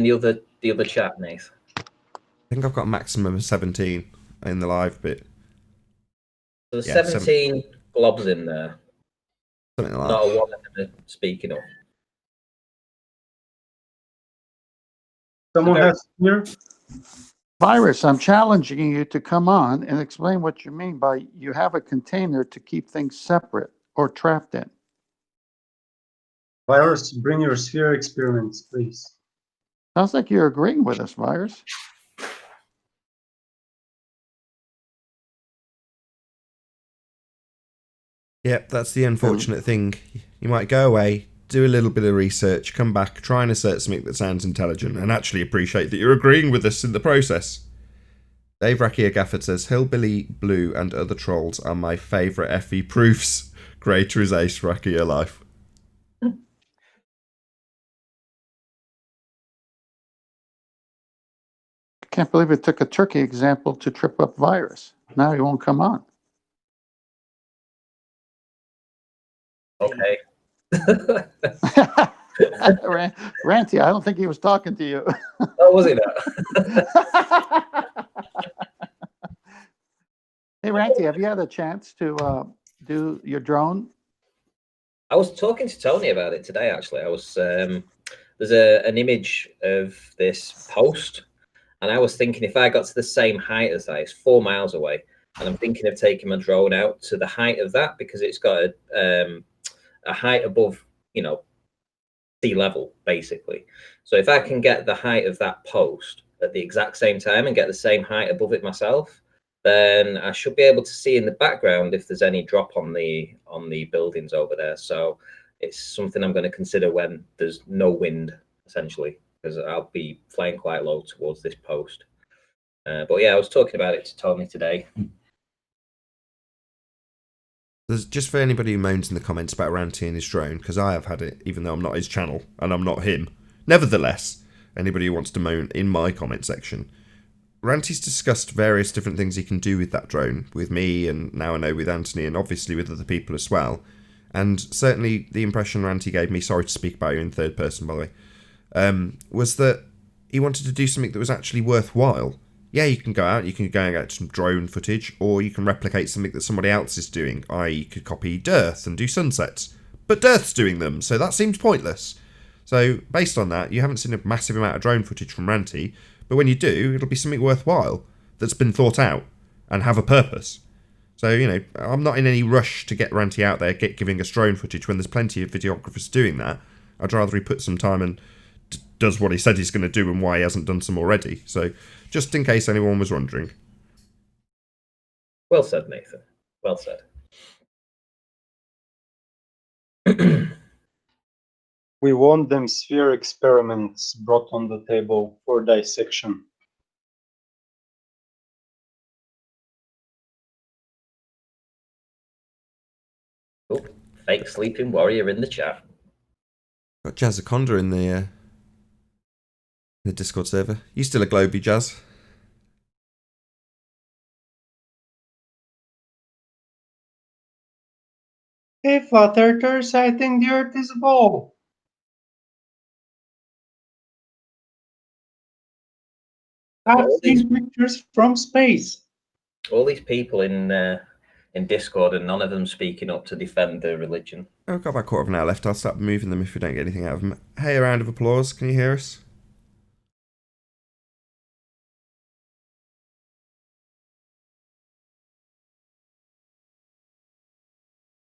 the other chat, Nath? I think I've got a maximum of 17. in the live bit. There's Yeah, 17 globs in there. Something like Not that. a one of them are speaking up. Someone has here. Virus, I'm challenging you to come on and explain what you mean by you have a container to keep things separate or trapped in. Virus, bring your sphere experiments, please. Sounds like you're agreeing with us, Virus. Yep, that's the unfortunate thing. You might go away, do a little bit of research, come back, try and assert something that sounds intelligent, and actually appreciate that you're agreeing with us in the process. Dave Rakia Gafford says, Hillbilly Blue and other trolls are my favourite FE proofs. Greater is Ace Rakia life. Can't believe it took a turkey example to trip up Virus. Now he won't come on. Okay. Ranty, I don't think he was talking to you. Oh, was it that? Hey, Ranty, have you had a chance to do your drone? I was talking to Tony about it today, actually. I was there's an image of this post, and I was thinking if I got to the same height as that, it's 4 miles away, and I'm thinking of taking my drone out to the height of that because it's got a height above, sea level, basically. So if I can get the height of that post at the exact same time and get the same height above it myself, then I should be able to see in the background if there's any drop on the buildings over there. So it's something I'm going to consider when there's no wind, essentially, because I'll be flying quite low towards this post. But yeah, I was talking about it to Tony today. There's just for anybody who moans in the comments about Ranty and his drone, because I have had it, even though I'm not his channel, and I'm not him. Nevertheless, anybody who wants to moan in my comment section, Ranty's discussed various different things he can do with that drone, with me, and now I know with Anthony, and obviously with other people as well. And certainly the impression Ranty gave me, sorry to speak about you in third person, by the way, was that he wanted to do something that was actually worthwhile. Yeah, you can go out, you can go and get some drone footage, or you can replicate something that somebody else is doing, i.e. you could copy Dearth and do sunsets. But Dearth's doing them, so that seems pointless. So, based on that, you haven't seen a massive amount of drone footage from Ranty, but when you do, it'll be something worthwhile that's been thought out and have a purpose. So, I'm not in any rush to get Ranty out there giving us drone footage when there's plenty of videographers doing that. I'd rather he put some time and does what he said he's going to do and why he hasn't done some already. So, just in case anyone was wondering. Well said, Nathan. Well said. We want them sphere experiments brought on the table for dissection. Oh, fake sleeping warrior in the chat. Got Jazzaconda in the Discord server. You still a Globey, Jazz? Hey, flat earthers, I think the Earth is a ball. I've seen pictures from space. All these people in Discord, and none of them speaking up to defend their religion. I've got about a quarter of an hour left. I'll start moving them if we don't get anything out of them. Hey, a round of applause. Can you hear us?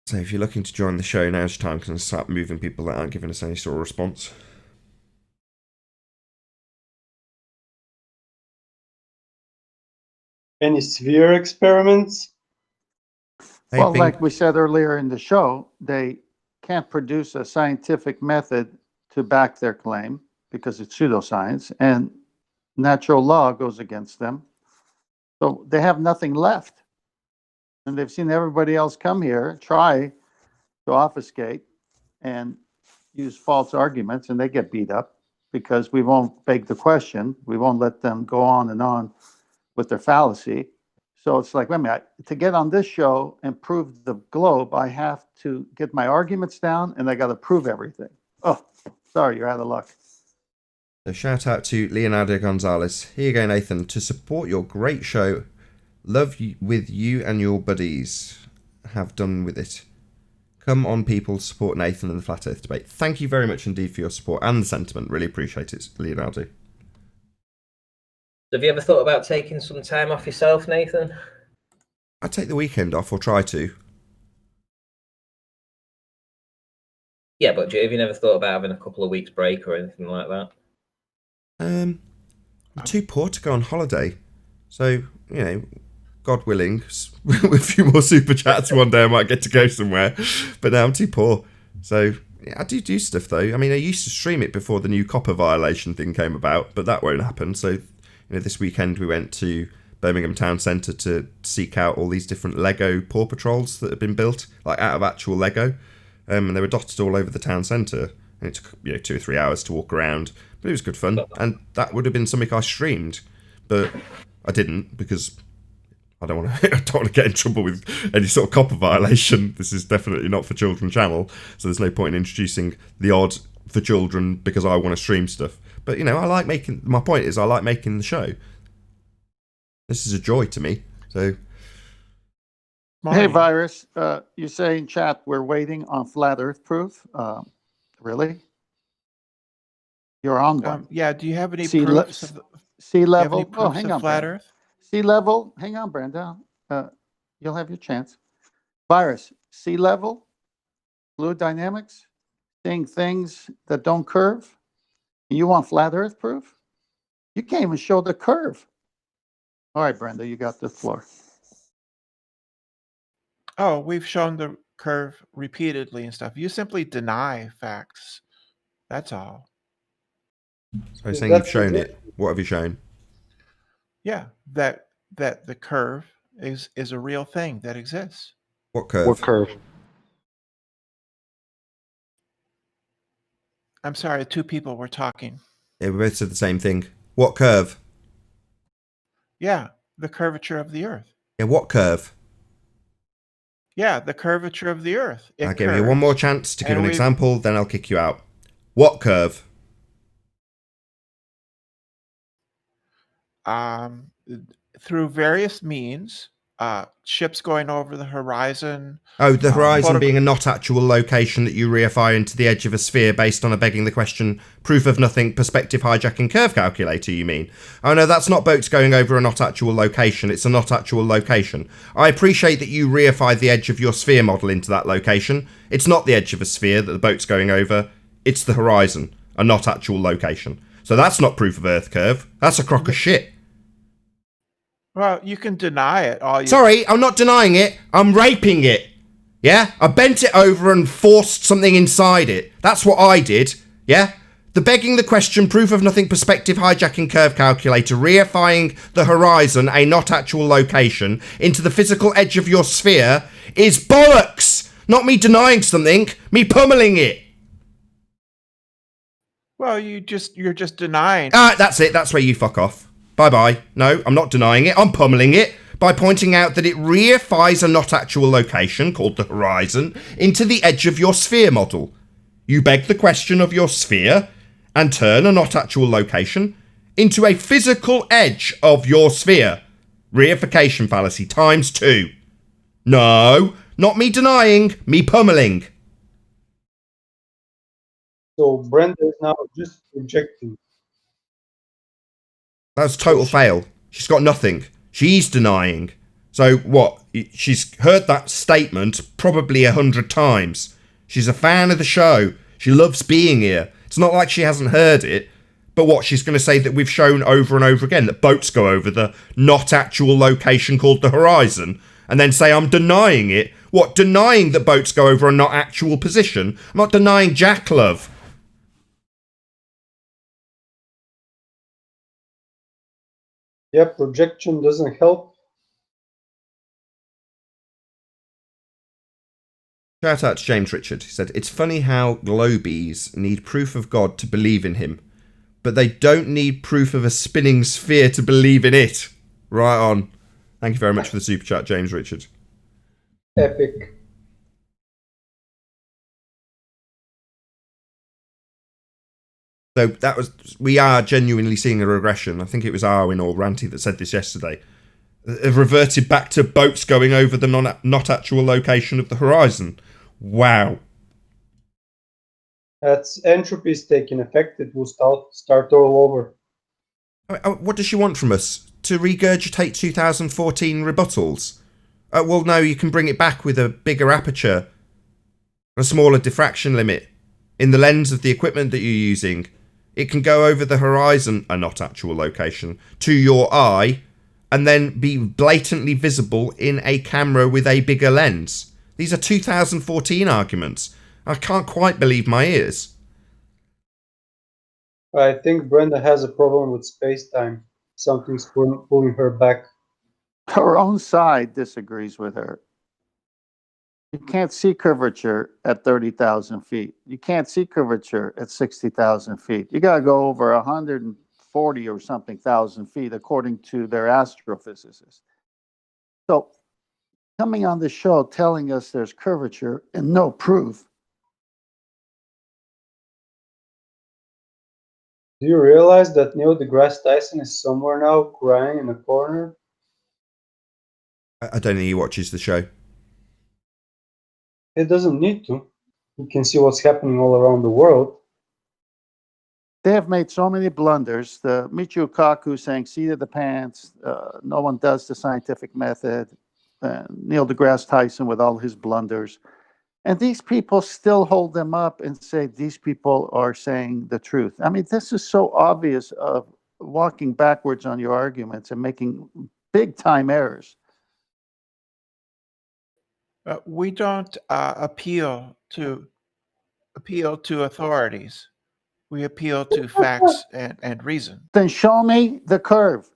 So if you're looking to join the show, now's your time because I'm start moving people that aren't giving us any sort of response. Any sphere experiments? Hey, Well, Bing. like we said earlier in the show, they can't produce a scientific method to back their claim because it's pseudoscience, and natural law goes against them. So they have nothing left. And they've seen everybody else come here, try to obfuscate and use false arguments, and they get beat up because we won't beg the question. We won't let them go on and on with their fallacy. So it's like, wait a minute, to get on this show and prove the globe, I have to get my arguments down and I got to prove everything. Oh, sorry, you're out of luck. So shout out to Leonardo Gonzalez. Here you go, Nathan. To support your great show, Love you, with you and your buddies have done with it. Come on, people, support Nathan and the Flat Earth debate. Thank you very much indeed for your support and the sentiment. Really appreciate it, Leonardo. Have you ever thought about taking some time off yourself, Nathan? I'd take the weekend off, or try to. Yeah, but have you never thought about having a couple of weeks break or anything like that? I'm too poor to go on holiday. So, you know, God willing, with a few more super chats one day I might get to go somewhere. But now I'm too poor. So, yeah, I do stuff though. I mean, I used to stream it before the new copper violation thing came about, but that won't happen. So, you know, this weekend we went to Birmingham Town Centre to seek out all these different Lego Paw Patrols that have been built, like out of actual Lego. And they were dotted all over the town centre. And it took 2 or 3 hours to walk around. But it was good fun. And that would have been something I streamed. But I didn't, because I don't want to get in trouble with any sort of copper violation. This is definitely not for children channel. So there's no point in introducing the odd for children because I want to stream stuff. But, you know, my point is I like making the show. This is a joy to me. So... Hey, Virus, you say in chat we're waiting on flat Earth proof. Really? You're on one. Yeah. Do you have any Sea, proofs of sea do you have any level. Oh, proofs hang of on. flat Brenda. Earth? Sea level. Hang on, Brenda. You'll have your chance. Virus. Sea level. Fluid dynamics. Seeing things that don't curve. You want flat Earth proof? You can't even show the curve. All right, Brenda, you got the floor. Oh, we've shown the curve repeatedly and stuff. You simply deny facts. That's all. So I'm saying you've shown it. What have you shown? Yeah, that the curve is a real thing that exists. What curve? What curve? I'm sorry, two people were talking. Yeah, we both said the same thing. What curve? Yeah, the curvature of the Earth. Yeah, what curve? Yeah, the curvature of the Earth. I'll give you one more chance to give an we've- example, then I'll kick you out. What curve? Through various means, ships going over the horizon. Oh, the horizon photo- being a not actual location that you reify into the edge of a sphere based on a begging the question, proof of nothing, perspective hijacking curve calculator, you mean? Oh no, that's not boats going over a not actual location, it's a not actual location. I appreciate that you reify the edge of your sphere model into that location. It's not the edge of a sphere that the boat's going over, it's the horizon, a not actual location. So that's not proof of Earth curve, that's a crock of shit. Well, you can deny it all you. Sorry, I'm not denying it. I'm raping it. Yeah? I bent it over and forced something inside it. That's what I did. Yeah? The begging the question, proof of nothing perspective hijacking curve calculator, reifying the horizon, a not actual location, into the physical edge of your sphere is bollocks! Not me denying something, me pummeling it. Well, you're just denying. Ah, that's it. That's where you fuck off. Bye-bye. No, I'm not denying it. I'm pummeling it by pointing out that it reifies a not actual location, called the horizon, into the edge of your sphere model. You beg the question of your sphere and turn a not actual location into a physical edge of your sphere. Reification fallacy times 2. No, not me denying, me pummeling. So Brenda is now just rejecting. That's total fail. She's got nothing. She's denying. So what? She's heard that statement probably 100 times. She's a fan of the show. She loves being here. It's not like she hasn't heard it. But what, she's going to say that we've shown over and over again that boats go over the not actual location called the horizon, and then say I'm denying it? What, denying that boats go over a not actual position? I'm not denying Jack Love. Yeah, projection doesn't help. Shout out to James Richard. He said, it's funny how globies need proof of God to believe in him, but they don't need proof of a spinning sphere to believe in it. Right on. Thank you very much for the super chat, James Richard. Epic. So we are genuinely seeing a regression. I think it was Arwin or Ranty that said this yesterday. Have reverted back to boats going over the not actual location of the horizon. Wow. That's entropy is taking effect. It will start all over. What does she want from us? To regurgitate 2014 rebuttals? Well, no, you can bring it back with a bigger aperture, a smaller diffraction limit in the lens of the equipment that you're using. It can go over the horizon, a not actual location, to your eye, and then be blatantly visible in a camera with a bigger lens. These are 2014 arguments. I can't quite believe my ears. I think Brenda has a problem with space-time. Something's pulling her back. Her own side disagrees with her. You can't see curvature at 30,000 feet. You can't see curvature at 60,000 feet. You got to go over 140 or something thousand feet, according to their astrophysicists. So coming on the show telling us there's curvature and no proof. Do you realize that Neil deGrasse Tyson is somewhere now, crying in a corner? I don't think he watches the show. He doesn't need to. He can see what's happening all around the world. They have made so many blunders. The Michio Kaku saying seat of the pants, no one does the scientific method, Neil deGrasse Tyson with all his blunders. And these people still hold them up and say these people are saying the truth. I mean, this is so obvious of walking backwards on your arguments and making big time errors. We don't appeal to authorities. We appeal to facts and reason. Then show me the curve.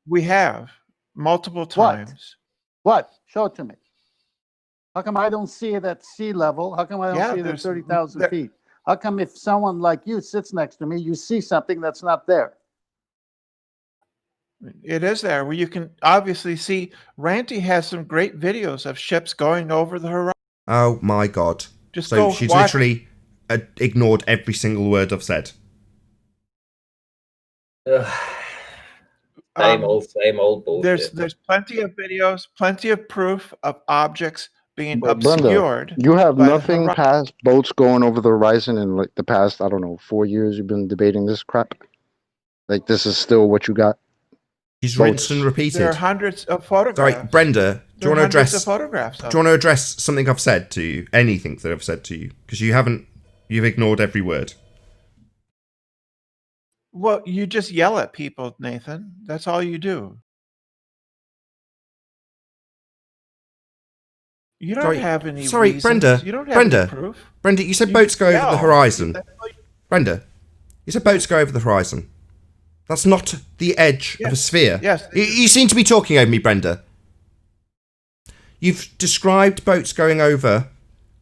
We have multiple times. What? Show it to me. How come I don't see it at sea level? How come I don't see it at 30,000 feet? How come if someone like you sits next to me, you see something that's not there? It is there where you can obviously see. Ranty has some great videos of ships going over the horizon. Oh my God. Just so go she's watch. literally ignored every single word I've said. Same old bullshit. There's plenty of videos, plenty of proof of objects being But obscured. Brenda, you have by the nothing horizon. past boats going over the horizon in like the past, I don't know, 4 years you've been debating this crap? Like this is still what you got? He's Boats. rinsed and repeated. There are hundreds of photographs. Sorry, Brenda, do you want to address? Of photographs do you want to address something I've said to you? Anything that I've said to you? Because you've ignored every word. Well, you just yell at people, Nathan. That's all you do. You don't have any. Sorry, reasons. Brenda. You don't have Brenda. any proof. Brenda, you said boats go over the yell. horizon. Brenda, you said boats go over the horizon. That's not the edge of a sphere. Yes. You seem to be talking over me, Brenda. You've described boats going over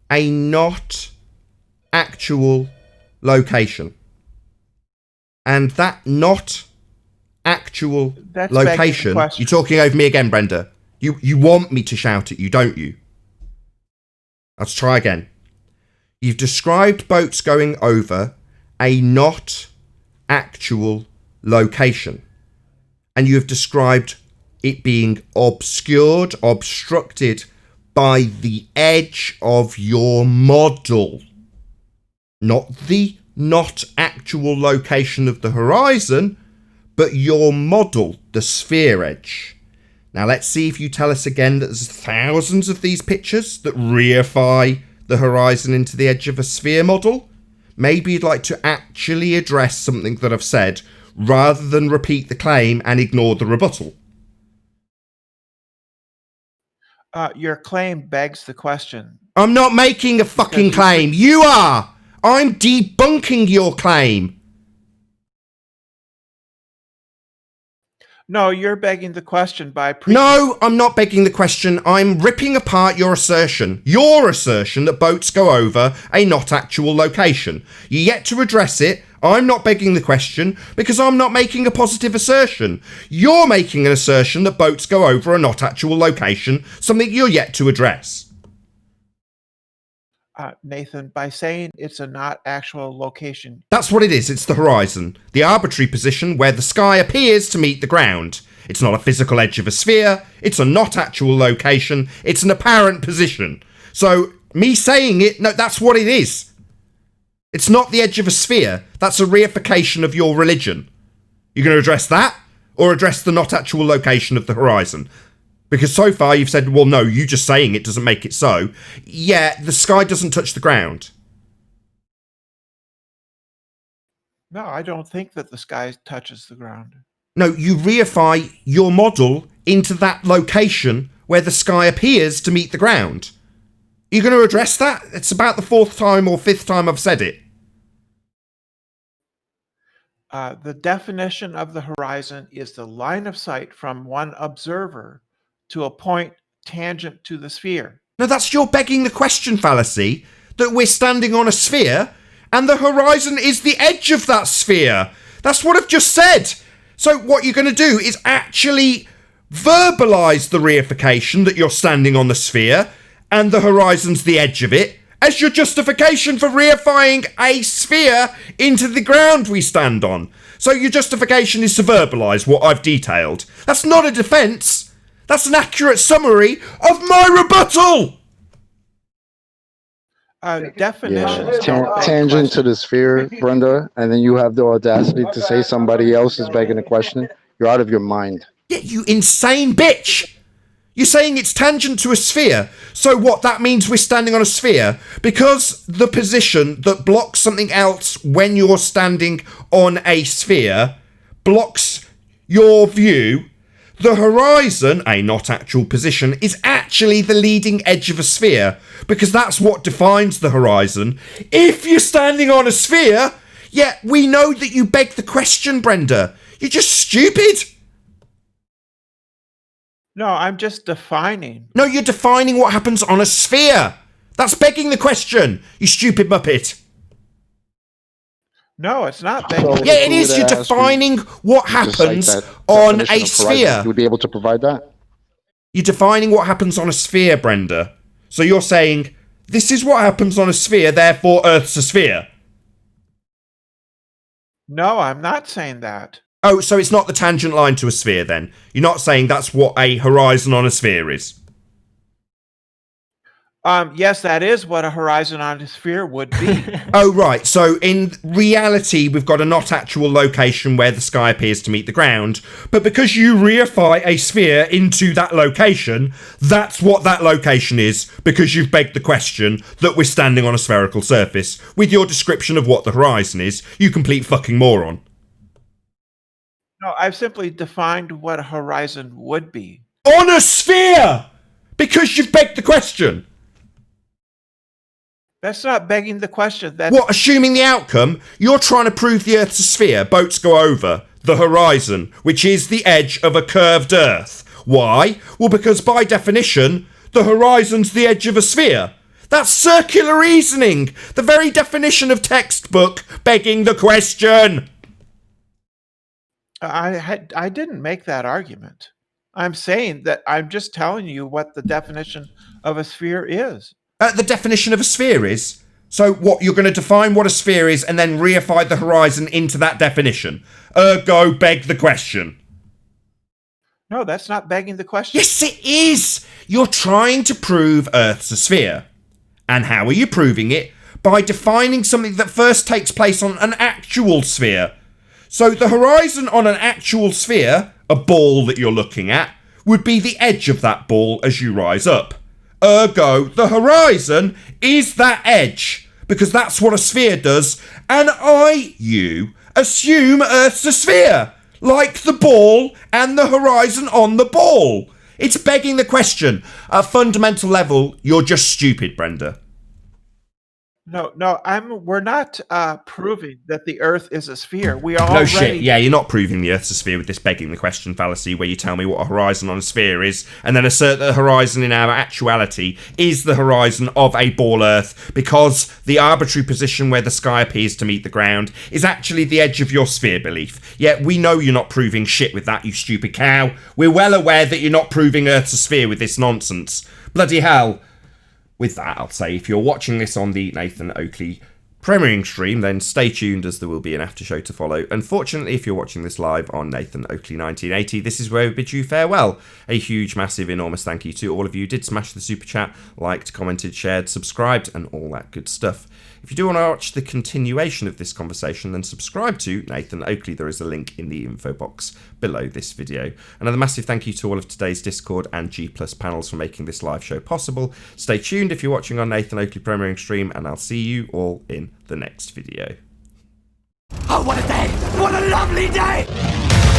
a not actual location. And that not actual That's location... begging the You're talking over me again, Brenda. You want me to shout at you, don't you? Let's try again. You've described boats going over a not actual location. And you have described it being obstructed by the edge of your model. Not the not actual location of the horizon, but your model, the sphere edge. Now let's see if you tell us again that there's thousands of these pictures that reify the horizon into the edge of a sphere model. Maybe you'd like to actually address something that I've said rather than repeat the claim and ignore the rebuttal. Your claim begs the question. I'm not making a fucking claim. You are. I'm debunking your claim. No, you're begging the question by... No, I'm not begging the question. I'm ripping apart your assertion. Your assertion that boats go over a not actual location. You're yet to address it. I'm not begging the question because I'm not making a positive assertion. You're making an assertion that boats go over a not actual location, something you're yet to address. Nathan, by saying it's a not actual location... That's what it is. It's the horizon. The arbitrary position where the sky appears to meet the ground. It's not a physical edge of a sphere. It's a not actual location. It's an apparent position. So me saying it, no, that's what it is. It's not the edge of a sphere. That's a reification of your religion. You're going to address that or address the not actual location of the horizon? Because so far you've said, well, no, you just saying it doesn't make it so. Yeah, the sky doesn't touch the ground. No, I don't think that the sky touches the ground. No, you reify your model into that location where the sky appears to meet the ground. Are you going to address that? It's about the 4th time or 5th time I've said it. The definition of the horizon is the line of sight from one observer to a point tangent to the sphere. No, that's your begging the question fallacy, that we're standing on a sphere and the horizon is the edge of that sphere. That's what I've just said. So what you're going to do is actually verbalise the reification that you're standing on the sphere and the horizon's the edge of it as your justification for reifying a sphere into the ground we stand on. So your justification is to verbalise what I've detailed. That's not a defence. That's an accurate summary of my rebuttal. Definitions. Tangent to the sphere, Brenda, and then you have the audacity to say somebody else is begging a question. You're out of your mind. Yeah, you insane bitch. You're saying it's tangent to a sphere. So what, that means we're standing on a sphere? Because the position that blocks something else when you're standing on a sphere blocks your view, the horizon, a not actual position, is actually the leading edge of a sphere, because that's what defines the horizon. If you're standing on a sphere, yeah, we know that you beg the question, Brenda. You're just stupid. No, I'm just defining. No, you're defining what happens on a sphere. That's begging the question, you stupid muppet. No, it's not begging. Yeah, it is. You're defining what happens on a sphere. You would be able to provide that? You're defining what happens on a sphere, Brenda. So you're saying, this is what happens on a sphere, therefore Earth's a sphere. No, I'm not saying that. Oh, so it's not the tangent line to a sphere then? You're not saying that's what a horizon on a sphere is? Yes, that is what a horizon on a sphere would be. Oh, right. So in reality, we've got a not actual location where the sky appears to meet the ground. But because you reify a sphere into that location, that's what that location is, because you've begged the question that we're standing on a spherical surface. With your description of what the horizon is, you complete fucking moron. No, I've simply defined what a horizon would be. On a sphere! Because you've begged the question. That's not begging the question. That's What, assuming the outcome? You're trying to prove the Earth's a sphere. Boats go over the horizon, which is the edge of a curved Earth. Why? Well, because by definition, the horizon's the edge of a sphere. That's circular reasoning. The very definition of textbook begging the question. I didn't make that argument. I'm saying that I'm just telling you what the definition of a sphere is. The definition of a sphere is? So what, you're going to define what a sphere is and then reify the horizon into that definition? Ergo, beg the question. No, that's not begging the question. Yes, it is! You're trying to prove Earth's a sphere. And how are you proving it? By defining something that first takes place on an actual sphere. So the horizon on an actual sphere, a ball that you're looking at, would be the edge of that ball as you rise up. Ergo, the horizon is that edge, because that's what a sphere does, and you assume Earth's a sphere, like the ball and the horizon on the ball. It's begging the question. At a fundamental level, you're just stupid, Brenda. No, we're not proving that the Earth is a sphere. We are No already... shit, yeah, you're not proving the Earth's a sphere with this begging the question fallacy where you tell me what a horizon on a sphere is and then assert that the horizon in our actuality is the horizon of a ball Earth because the arbitrary position where the sky appears to meet the ground is actually the edge of your sphere belief. Yet we know you're not proving shit with that, you stupid cow. We're well aware that you're not proving Earth's a sphere with this nonsense. Bloody hell. With that, I'll say, if you're watching this on the Nathan Oakley premiering stream, then stay tuned as there will be an after show to follow. Unfortunately, if you're watching this live on Nathan Oakley 1980, this is where we bid you farewell. A huge, massive, enormous thank you to all of you who did smash the super chat, liked, commented, shared, subscribed, and all that good stuff. If you do want to watch the continuation of this conversation, then subscribe to Nathan Oakley. There is a link in the info box below this video. Another massive thank you to all of today's Discord and G+ panels for making this live show possible. Stay tuned if you're watching on Nathan Oakley premiering stream, and I'll see you all in the next video. Oh, what a day! What a lovely day!